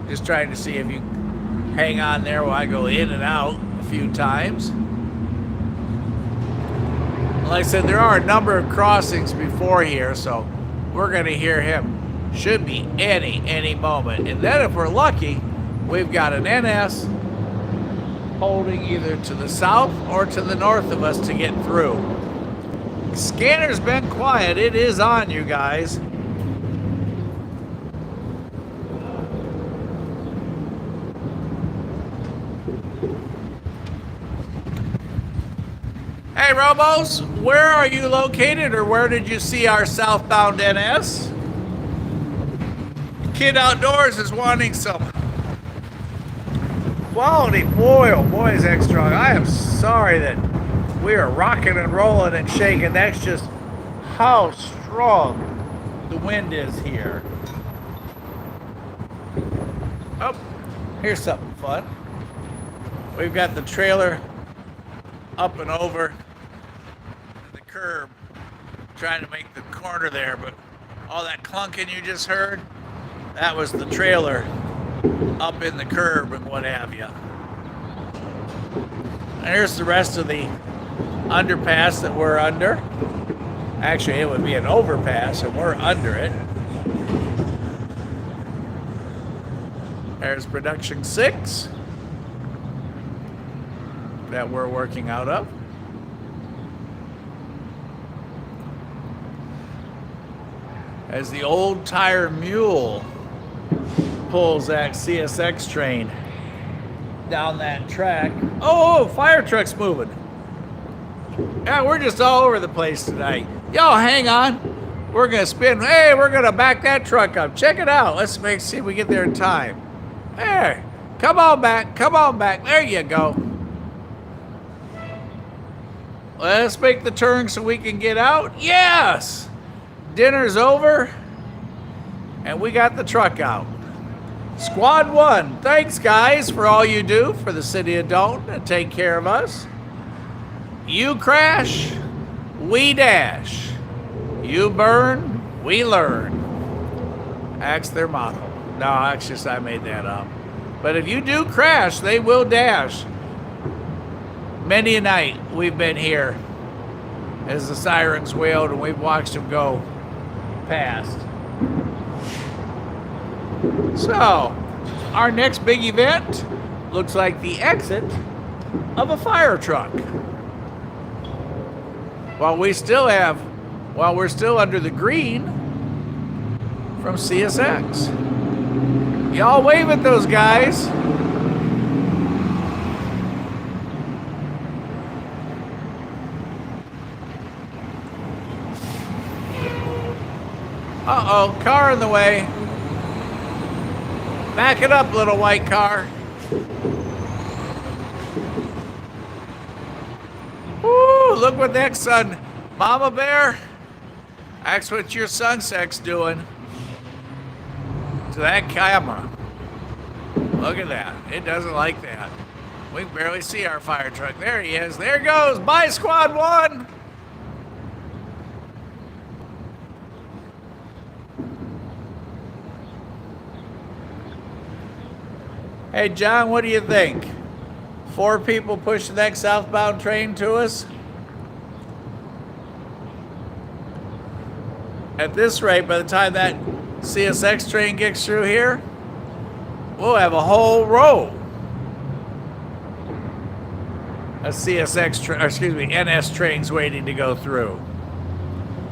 Just trying to see if you hang on there while I go in and out a few times. Like I said, there are a number of crossings before here, so we're going to hear him. Should be any moment. And then if we're lucky, we've got an NS holding either to the south or to the north of us to get through. Scanner's been quiet. It is on, you guys. Hey, Robos, where are you located, or where did you see our southbound NS? Kid Outdoors is wanting some quality. Boy, oh boy, is that strong. I am sorry that we are rocking and rolling and shaking. That's just how strong the wind is here. Oh, here's something fun. We've got the trailer up and over the curb, trying to make the corner there, but all that clunking you just heard, that was the trailer up in the curb and what have you. And here's the rest of the underpass that we're under. Actually, it would be an overpass, and we're under it. There's production 6 that we're working out of. As the old tire mule pulls that CSX train down that track. Oh, fire truck's moving. Yeah, we're just all over the place tonight. Y'all hang on. We're gonna spin. Hey, we're gonna back that truck up. Check it out. Let's see if we get there in time. There. Come on back. Come on back. There you go. Let's make the turn so we can get out. Yes! Dinner's over. And we got the truck out. Squad 1, thanks guys for all you do for the city of Dalton and take care of us. You crash, we dash. You burn, we learn. That's their motto. No, actually, I made that up. But if you do crash, they will dash. Many a night we've been here as the sirens wailed and we've watched them go past. So, our next big event looks like the exit of a fire truck. While we're still under the green from CSX. Y'all wave at those guys. Uh-oh, car in the way. Back it up, little white car. Woo, look what that sun. Mama Bear, that's what your sunset's doing to that camera. Look at that. It doesn't like that. We can barely see our fire truck. There he is. There goes. Bye, Squad 1. Hey, John, what do you think? 4 people push the next southbound train to us? At this rate, by the time that CSX train gets through here, we'll have a whole row of NS trains waiting to go through.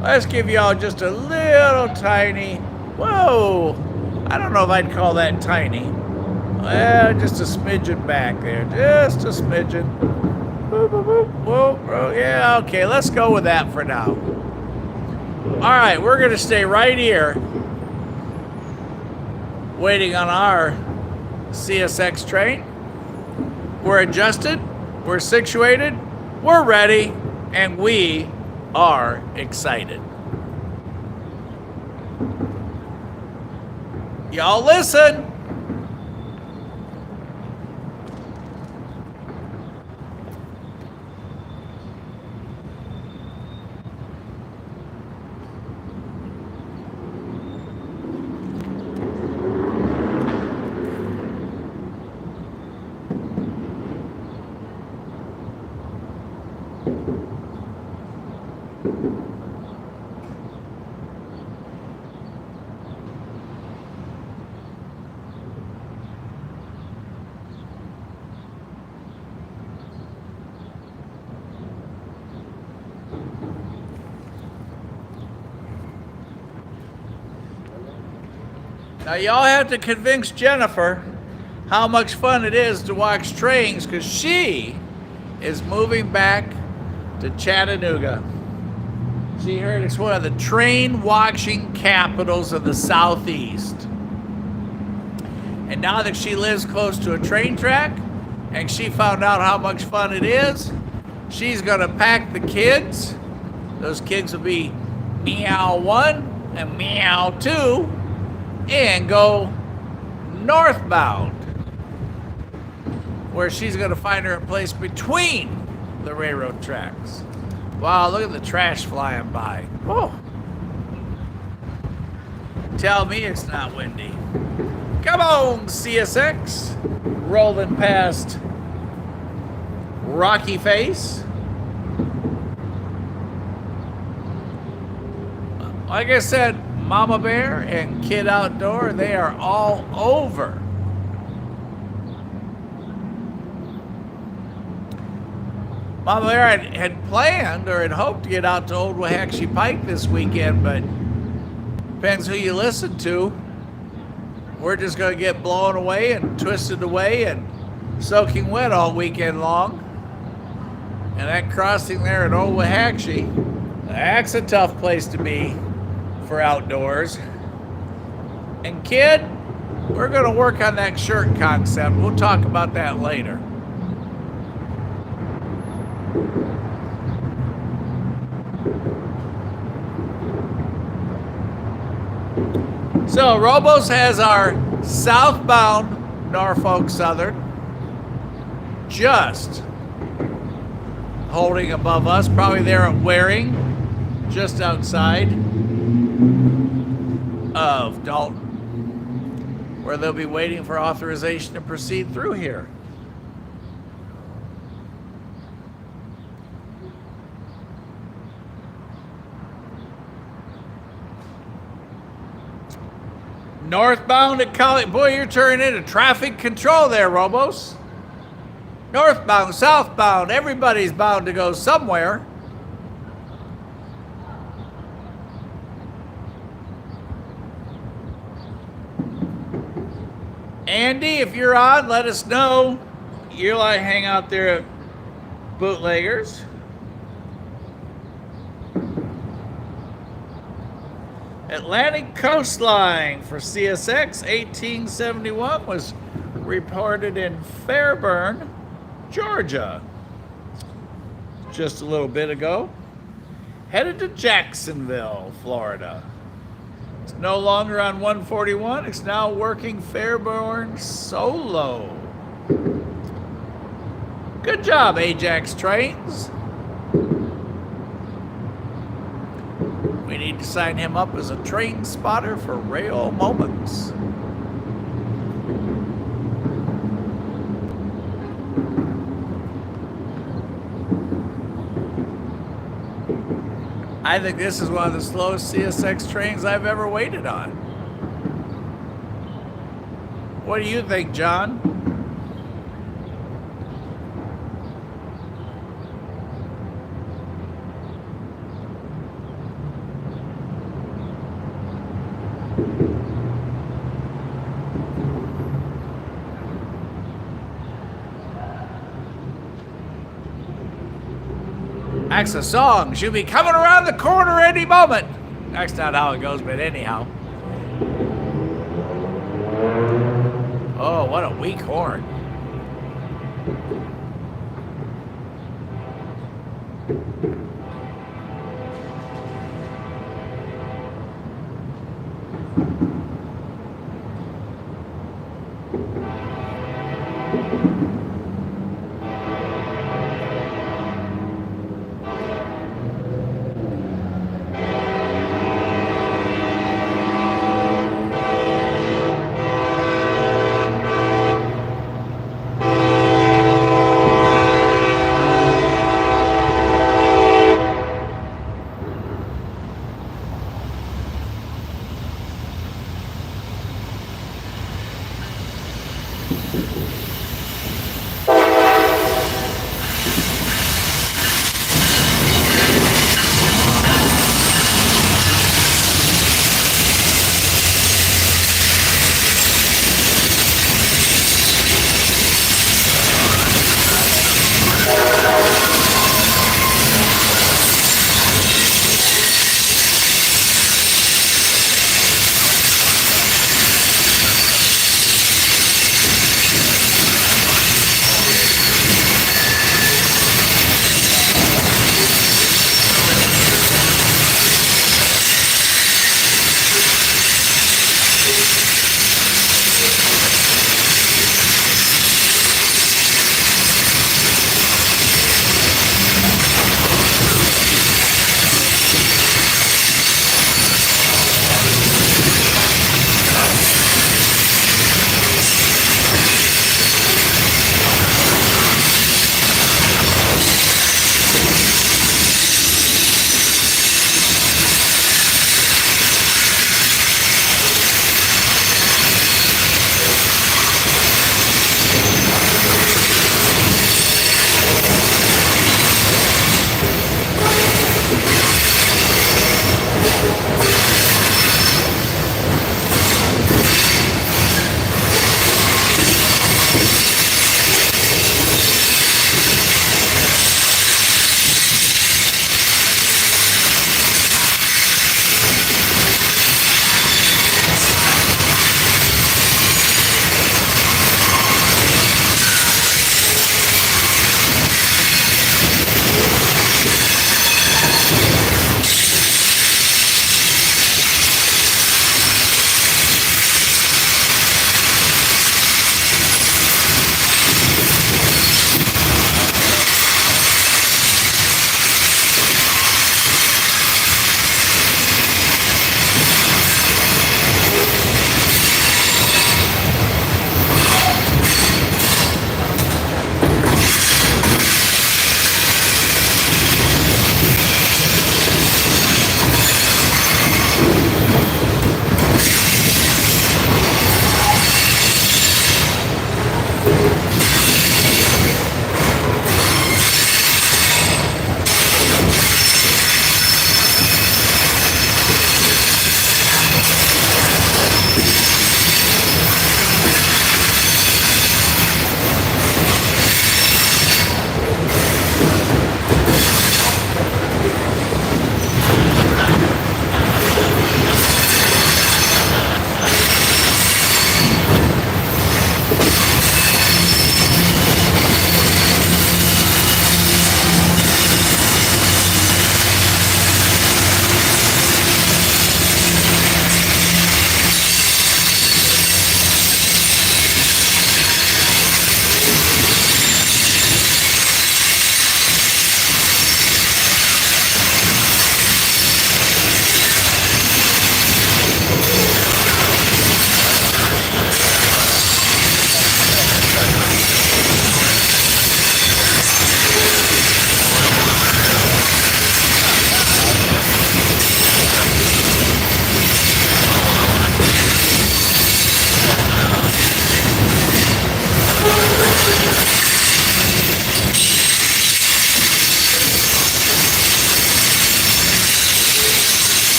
Let's give y'all just a little tiny, whoa, I don't know if I'd call that tiny. Well, just a smidgen back there, just a smidgen. Boop, boop, boop. Whoa, yeah, okay, let's go with that for now. All right, we're gonna stay right here, waiting on our CSX train. We're adjusted, we're situated, we're ready, and we are excited. Y'all listen. Now y'all have to convince Jennifer how much fun it is to watch trains, because she is moving back to Chattanooga. She heard it's one of the train watching capitals of the Southeast. And now that she lives close to a train track and she found out how much fun it is, she's gonna pack the kids. Those kids will be Meow 1 and Meow 2 and go northbound, where she's gonna find her a place between the railroad tracks. Wow, look at the trash flying by. Oh. Tell me it's not windy. Come on, CSX. Rolling past Rocky Face. Like I said, Mama Bear and Kid Outdoor, they are all over. Mama Bear had planned or had hoped to get out to Old Waxahachie Pike this weekend, but depends who you listen to. We're just going to get blown away and twisted away and soaking wet all weekend long. And that crossing there at Old Waxahachie, that's a tough place to be for outdoors. And Kid, we're going to work on that shirt concept. We'll talk about that later. So Robos has our southbound Norfolk Southern just holding above us, probably there at Waring, just outside of Dalton, where they'll be waiting for authorization to proceed through here. Northbound at College. Boy, you're turning into traffic control there, Robos. Northbound, southbound, everybody's bound to go somewhere. Andy, if you're on, let us know. You're like hang out there at Bootleggers. Atlantic Coastline for CSX 1871 was reported in Fairburn, Georgia, just a little bit ago. Headed to Jacksonville, Florida. It's no longer on 141. It's now working Fairburn solo. Good job, Ajax Trains. We need to sign him up as a train spotter for Rail Moments. I think this is one of the slowest CSX trains I've ever waited on. What do you think, John? That's a song. She'll be coming around the corner any moment. That's not how it goes, but anyhow. Oh, what a weak horn.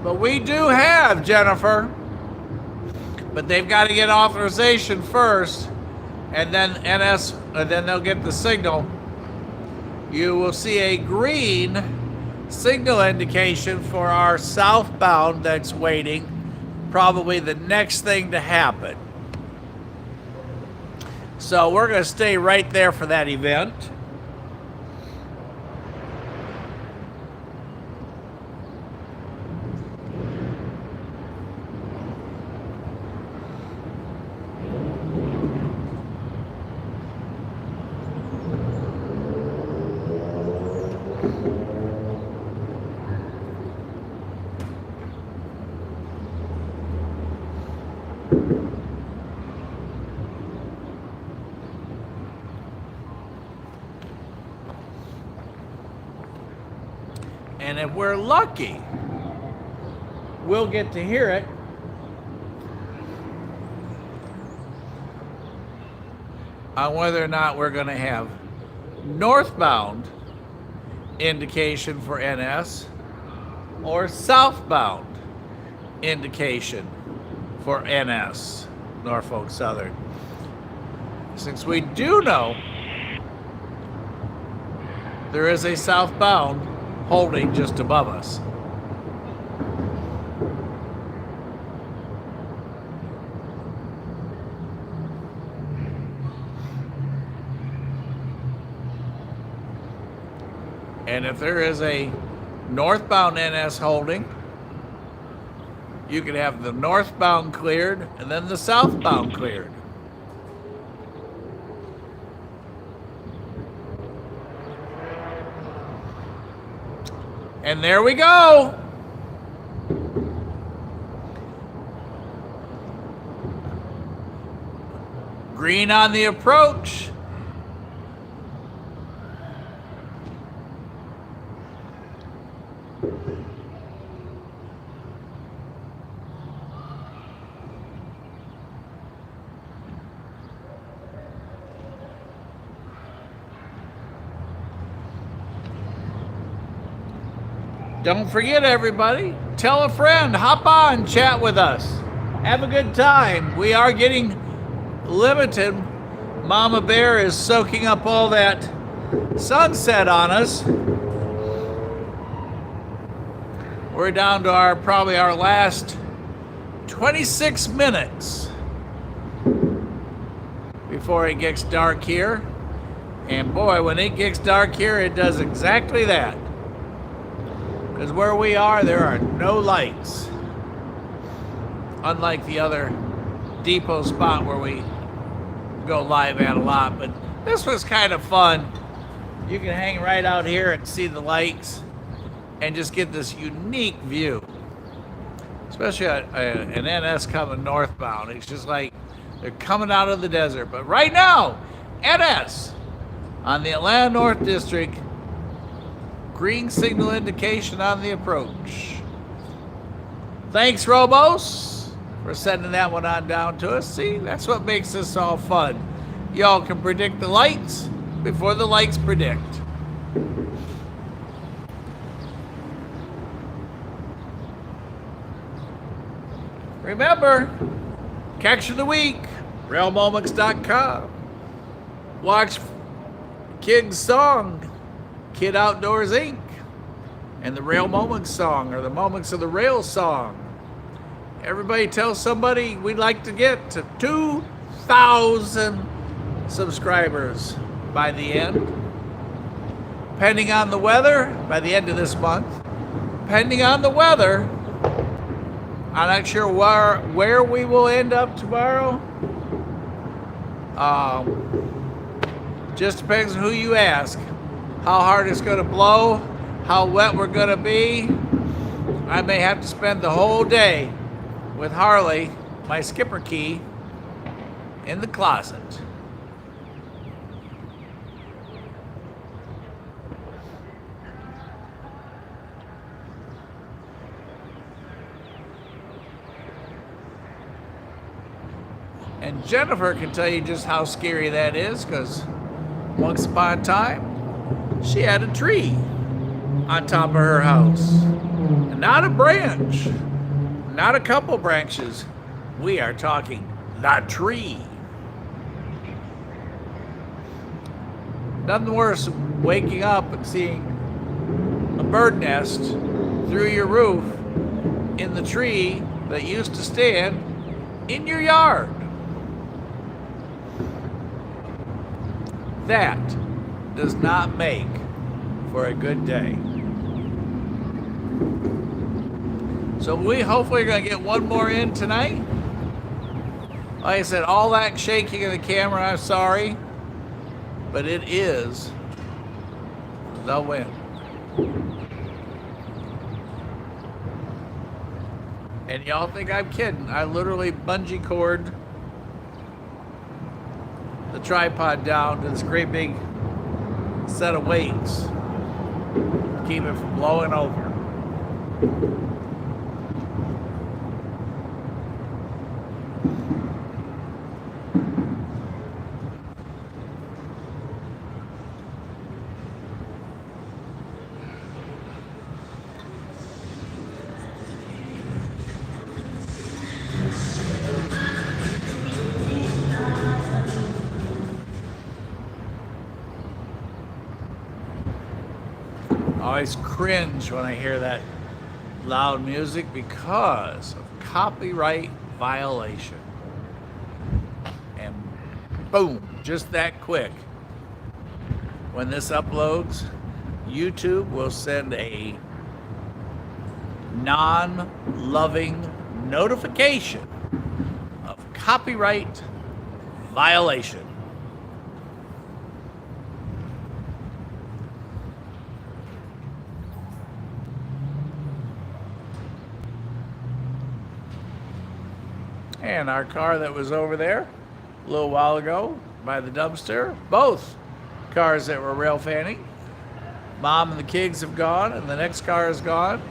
But we do have, Jennifer, but they've got to get authorization first, and then NS, and then they'll get the signal. You will see a green signal indication for our southbound that's waiting, probably the next thing to happen. So we're going to stay right there for that event. And if we're lucky, we'll get to hear it on whether or not we're going to have northbound indication for NS or southbound indication for NS, Norfolk Southern. Since we do know there is a southbound holding just above us. And if there is a northbound NS holding, you could have the northbound cleared and then the southbound cleared. And there we go. Green on the approach. Don't forget, everybody, tell a friend, hop on, chat with us. Have a good time. We are getting limited. Mama Bear is soaking up all that sunset on us. We're down to probably our last 26 minutes before it gets dark here. And boy, when it gets dark here, it does exactly that. Because where we are, there are no lights. Unlike the other depot spot where we go live at a lot. But this was kind of fun. You can hang right out here and see the lights and just get this unique view. Especially an NS coming northbound. It's just like they're coming out of the desert. But right now, NS on the Atlanta North District, green signal indication on the approach. Thanks, Robos, for sending that one on down to us. See, that's what makes this all fun. Y'all can predict the lights before the lights predict. Remember, Catch of the week, railmoments.com. Watch Kid's song, Kid Outdoors Inc. and the Rail Moments song, or the Moments of the Rail song. Everybody tell somebody we'd like to get to 2,000 subscribers by the end. Depending on the weather, by the end of this month. Depending on the weather, I'm not sure where we will end up tomorrow. Just depends on who you ask. How hard it's going to blow, how wet we're going to be. I may have to spend the whole day with Harley, my skipper key, in the closet. And Jennifer can tell you just how scary that is, because once upon a time, she had a tree on top of her house. And not a branch, not a couple branches. We are talking the tree. Nothing worse than waking up and seeing a bird nest through your roof in the tree that used to stand in your yard. That does not make for a good day. So we hopefully are going to get one more in tonight. Like I said, all that shaking of the camera, I'm sorry, but it is the wind. And y'all think I'm kidding. I literally bungee cord the tripod down to this great big set of weights. Keep it from blowing over. I always cringe when I hear that loud music because of copyright violation. And boom, just that quick. When this uploads, YouTube will send a non-loving notification of copyright violation. And our car that was over there a little while ago by the dumpster, both cars that were rail fanning. Mom and the kids have gone, and the next car is gone.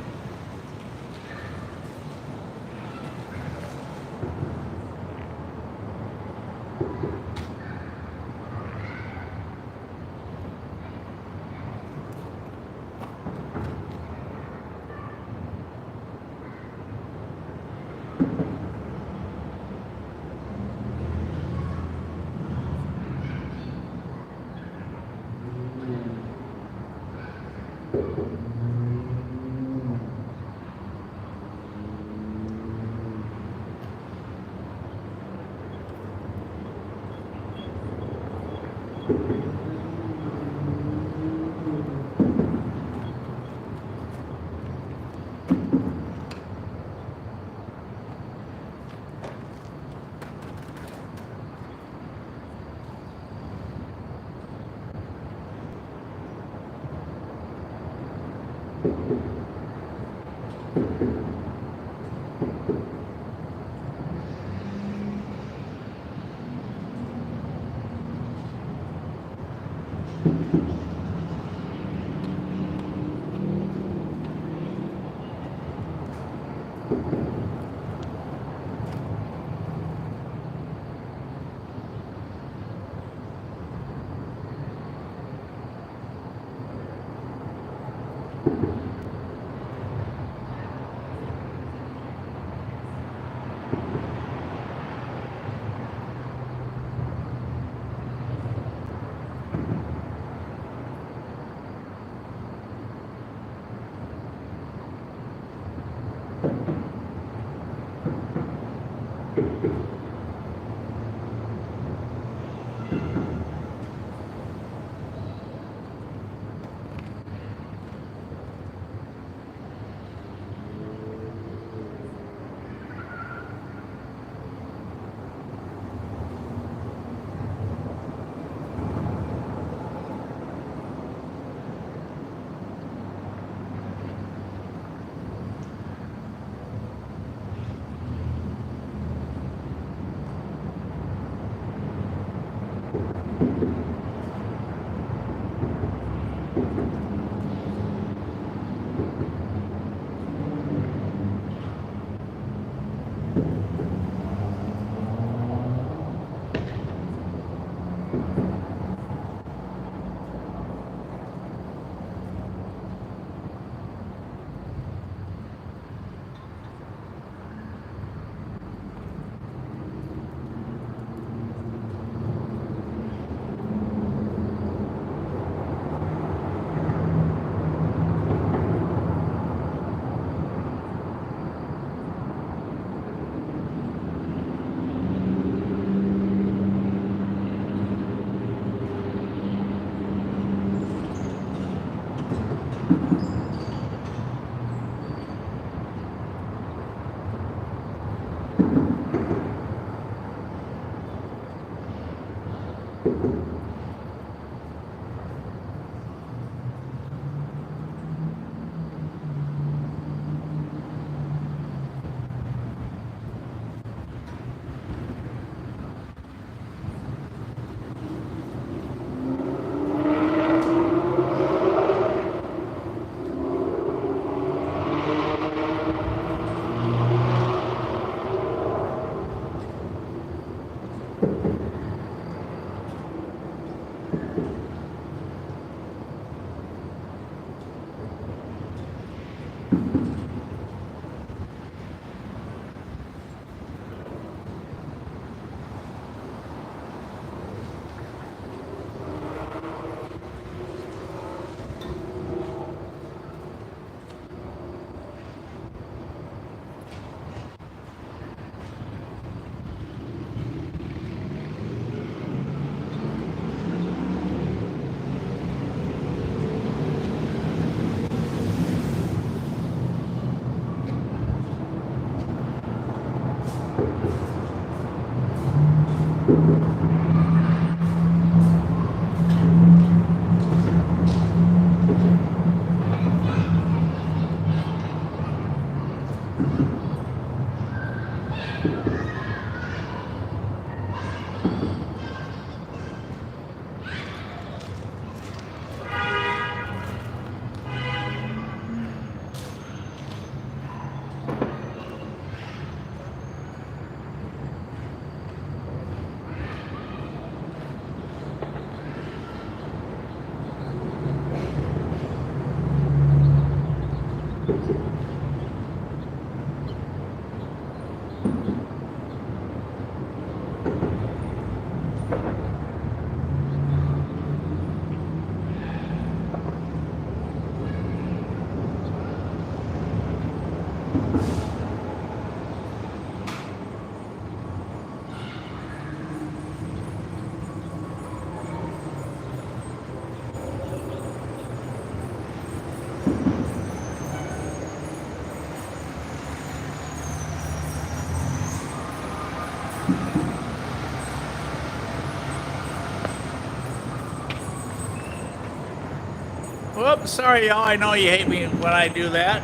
Whoops, sorry, y'all. I know you hate me when I do that,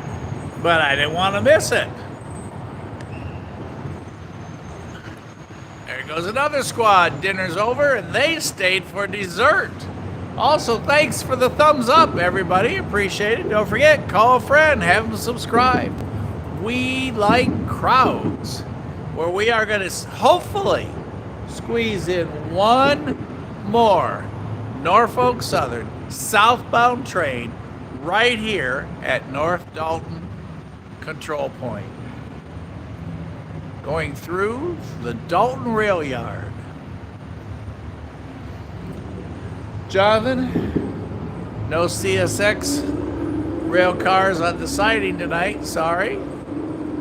but I didn't want to miss it. There goes another squad. Dinner's over, and they stayed for dessert. Also, thanks for the thumbs up, everybody. Appreciate it. Don't forget, call a friend, have them subscribe. We like crowds, where we are going to hopefully squeeze in one more Norfolk Southern southbound train right here at North Dalton Control Point, going through the Dalton Rail Yard. Jonathan, no CSX rail cars on the siding tonight, sorry.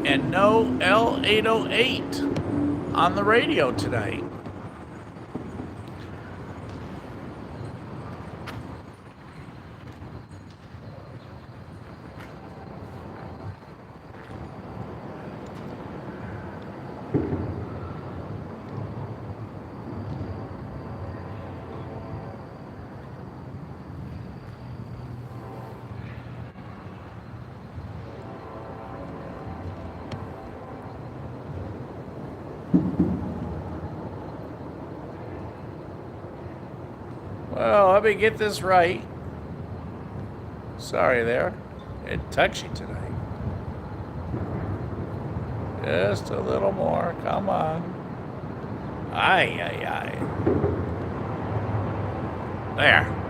And no L808 on the radio tonight. Well, let me get this right. Sorry there. It touchy tonight. Just a little more. Come on. Aye, aye, aye. There.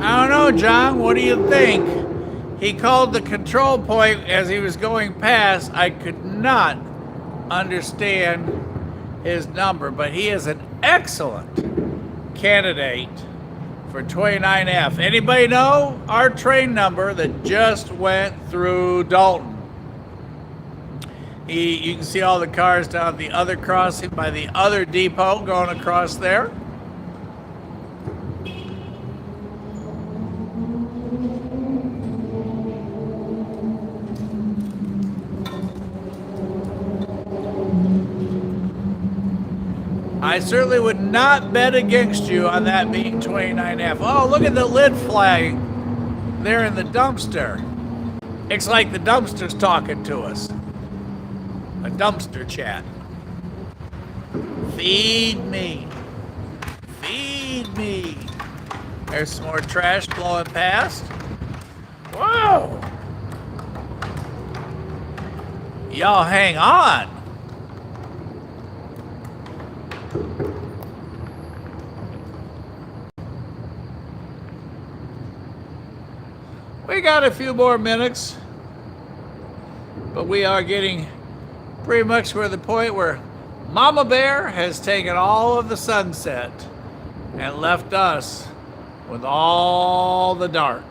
I don't know, John. What do you think? He called the control point as he was going past. I could not understand his number, but he is an excellent candidate for 29F. Anybody know our train number that just went through Dalton? You can see all the cars down at the other crossing by the other depot going across there. I certainly would not bet against you on that being 29F. Oh, look at the lid flag there in the dumpster. It's like the dumpster's talking to us. A dumpster chat. Feed me. Feed me. There's some more trash blowing past. Whoa. Y'all hang on. We got a few more minutes, but we are getting pretty much to the point where Mama Bear has taken all of the sunset and left us with all the dark.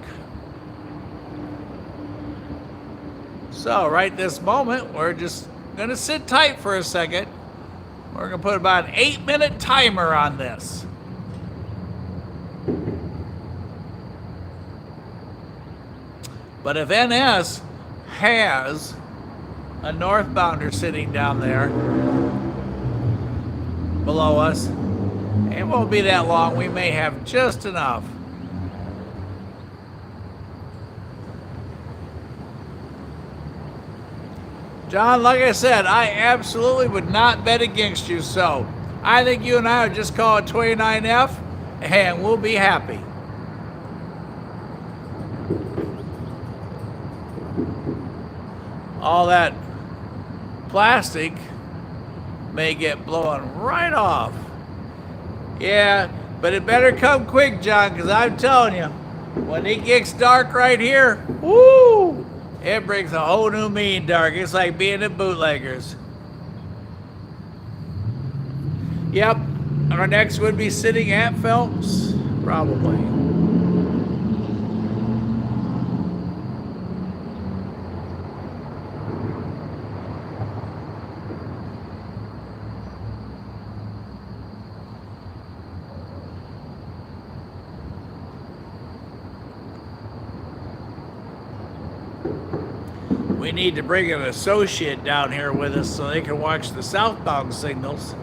So right this moment, we're just gonna sit tight for a second. We're gonna put about an 8-minute timer on this. But if NS has a northbounder sitting down there below us, it won't be that long. We may have just enough. John, like I said, I absolutely would not bet against you, so I think you and I would just call it 29F and we'll be happy. All that plastic may get blown right off. Yeah, but it better come quick, John, because I'm telling you, when it gets dark right here, woo, it brings a whole new meaning dark. It's like being at Bootleggers. Yep, our next would be sitting at Phelps, probably. We need to bring an associate down here with us so they can watch the southbound signals,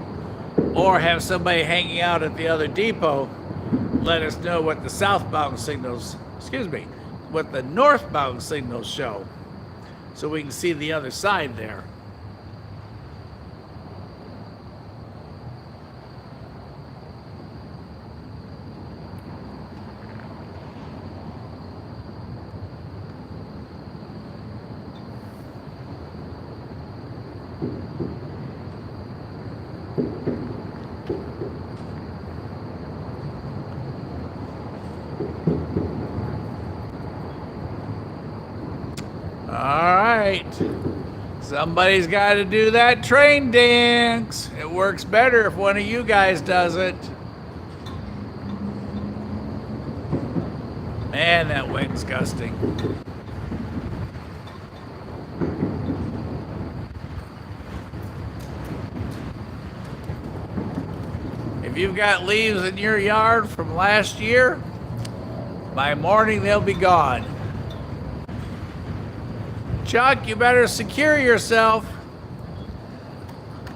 or have somebody hanging out at the other depot let us know what the southbound signals, what the northbound signals show, so we can see the other side there. Somebody's got to do that train dance. It works better if one of you guys does it. Man, that wind's gusting. If you've got leaves in your yard from last year, by morning they'll be gone. Chuck, you better secure yourself.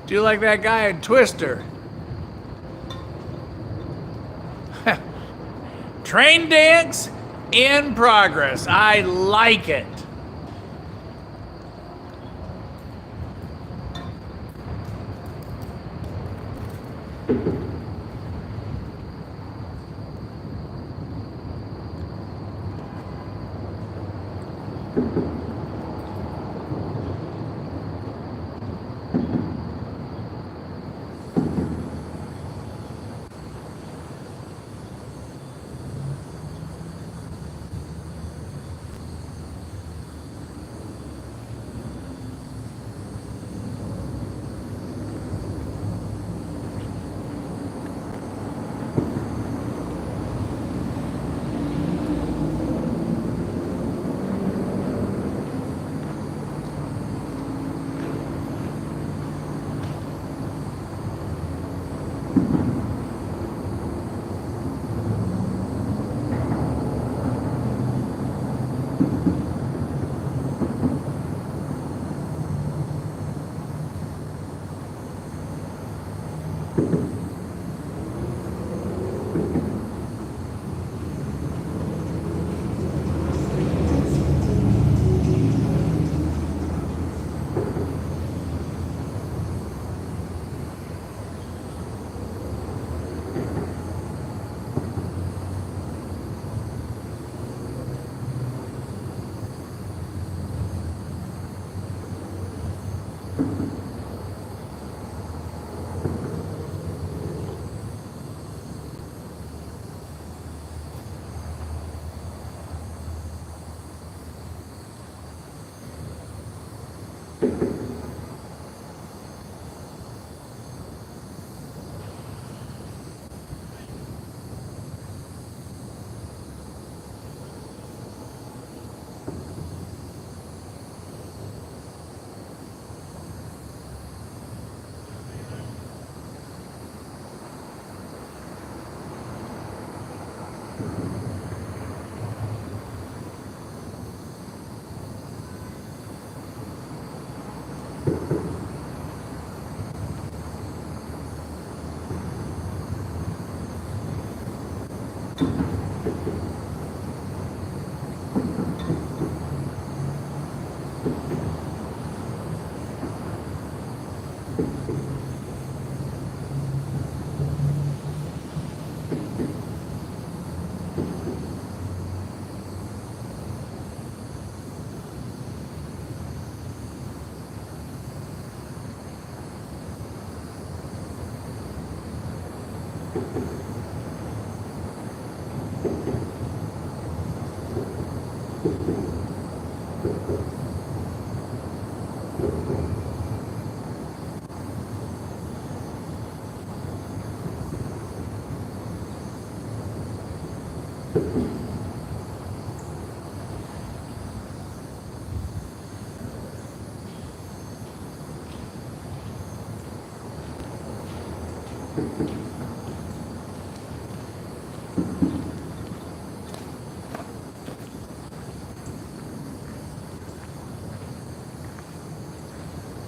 Do like that guy in Twister. Train dance in progress. I like it.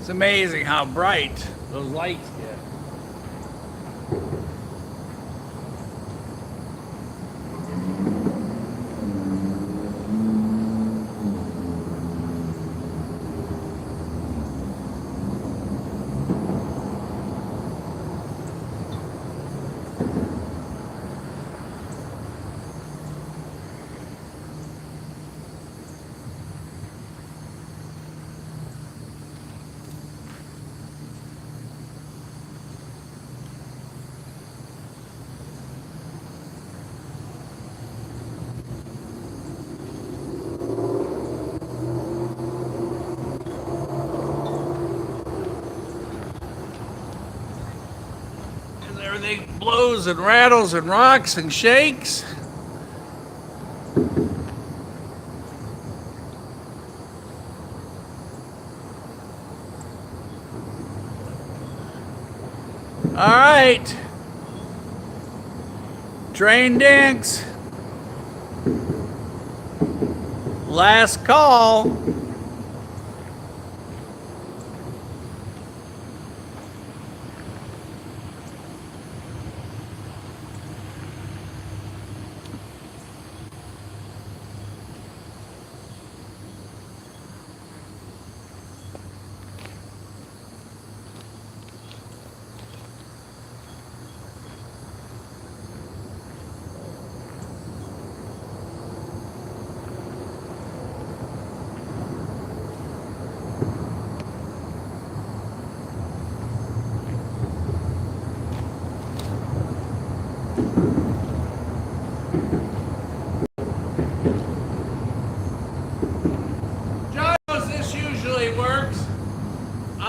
It's amazing how bright those lights get. Everything blows and rattles and rocks and shakes. All right. Train dinks. Last call.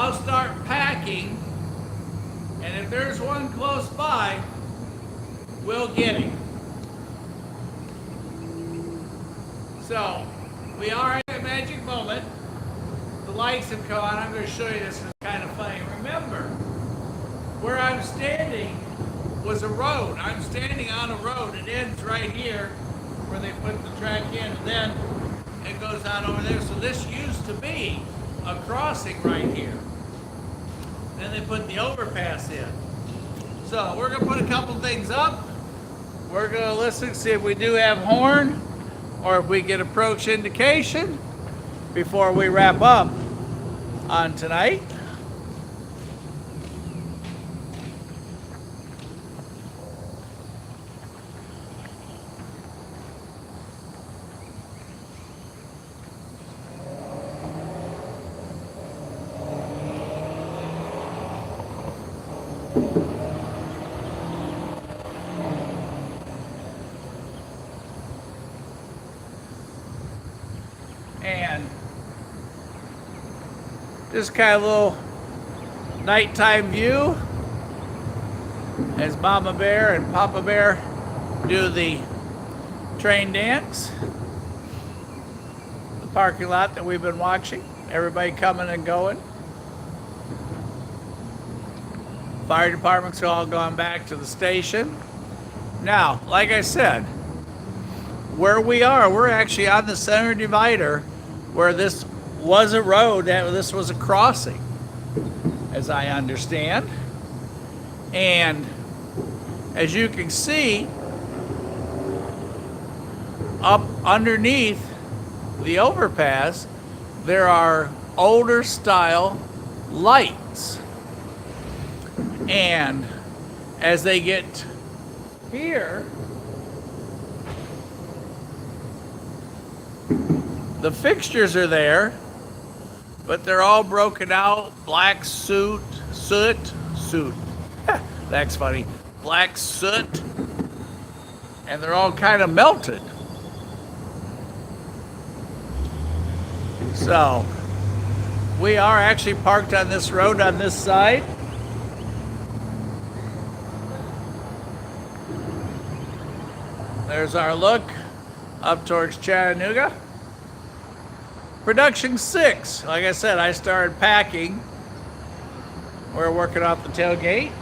I'll start packing, and if there's one close by, we'll get him. So, we are at a magic moment. The lights have come on. I'm going to show you this. It's kind of funny. Remember, where I'm standing was a road. I'm standing on a road. It ends right here where they put the track in, and then it goes out over there. So this used to be a crossing right here. Then they put the overpass in. So we're going to put a couple things up. We're going to listen, see if we do have horn or if we get approach indication before we wrap up on tonight. And just kind of a little nighttime view as Mama Bear and Papa Bear do the train dance. The parking lot that we've been watching, everybody coming and going. Fire departments are all gone back to the station. Now, like I said, where we are, we're actually on the center divider where this was a road, that this was a crossing, as I understand. And as you can see, up underneath the overpass, there are older style lights. And as they get here, the fixtures are there, but they're all broken out, black soot, that's funny, black soot, and they're all kind of melted. So, we are actually parked on this road on this side. There's our look up towards Chattanooga. Production 6. Like I said, I started packing. We're working off the tailgate.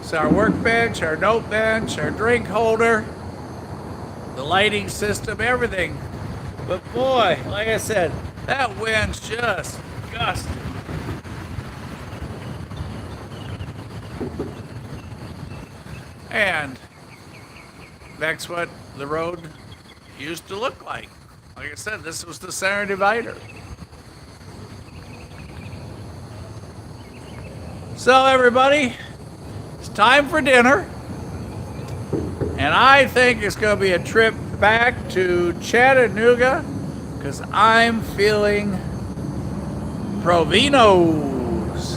So our workbench, our note bench, our drink holder, the lighting system, everything. But boy, like I said, that wind's just gusting. And that's what the road used to look like. Like I said, this was the center divider. So everybody, it's time for dinner. And I think it's going to be a trip back to Chattanooga because I'm feeling Provinos.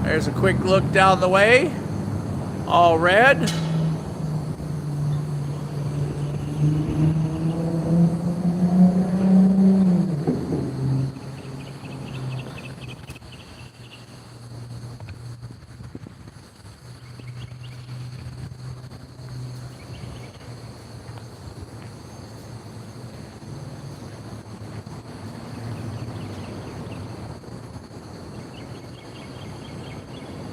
There's a quick look down the way, all red.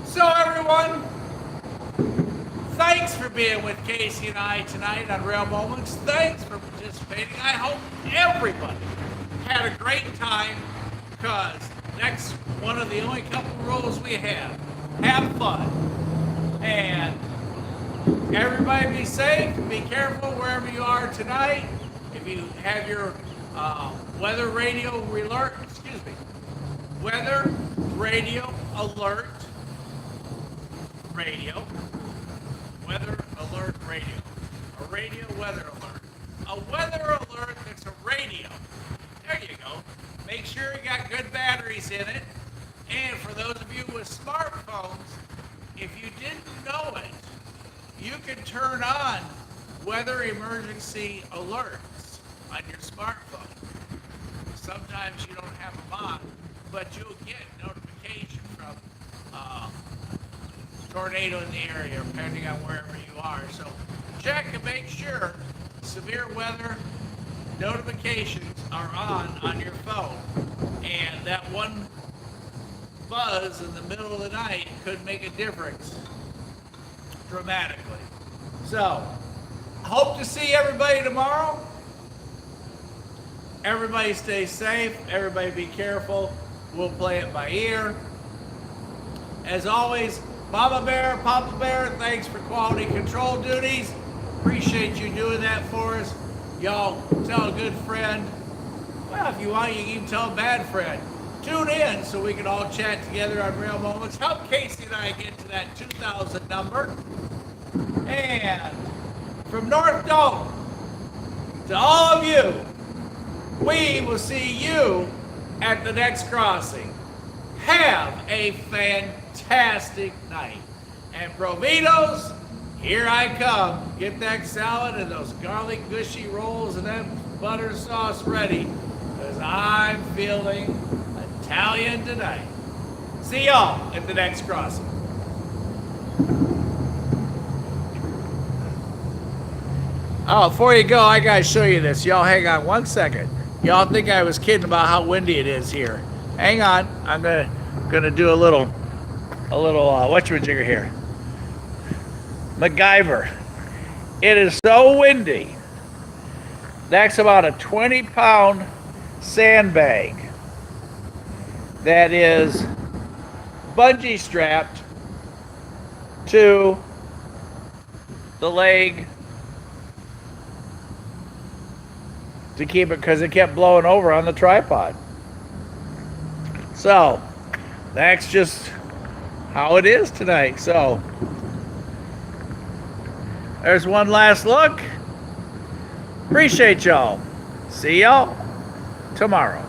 So everyone, thanks for being with Casey and I tonight on Rail Moments. Thanks for participating. I hope everybody had a great time because that's one of the only couple rules we have. Have fun. And everybody be safe. Be careful wherever you are tonight. If you have your weather radio alert, weather radio alert. Weather alert radio. A radio weather alert. A weather alert that's a radio. There you go. Make sure you got good batteries in it. And for those of you with smartphones, if you didn't know it, you can turn on weather emergency alerts on your smartphone. Sometimes you don't have them on. but you'll get notification from tornado in the area, depending on wherever you are. So check and make sure severe weather notifications are on your phone. And that one buzz in the middle of the night could make a difference dramatically. So, hope to see everybody tomorrow. Everybody stay safe. Everybody be careful. We'll play it by ear. As always, Mama Bear, Papa Bear, thanks for quality control duties. Appreciate you doing that for us. Y'all tell a good friend. Well, if you want, you can even tell a bad friend. Tune in so we can all chat together on Rail Moments. Help Casey and I get to that 2,000 number. And from North Dome to all of you, we will see you at the next crossing. Have a fantastic night. And Provitos, here I come. Get that salad and those garlic gushy rolls and that butter sauce ready, because I'm feeling Italian tonight. See y'all at the next crossing. Oh, before you go, I gotta show you this. Y'all hang on one second. Y'all think I was kidding about how windy it is here. Hang on, I'm gonna do a little whatchamajigger here. MacGyver. It is so windy. That's about a 20-pound sandbag that is bungee strapped to the leg to keep it, because it kept blowing over on the tripod. So that's just how it is tonight. So there's one last look. Appreciate y'all. See y'all tomorrow.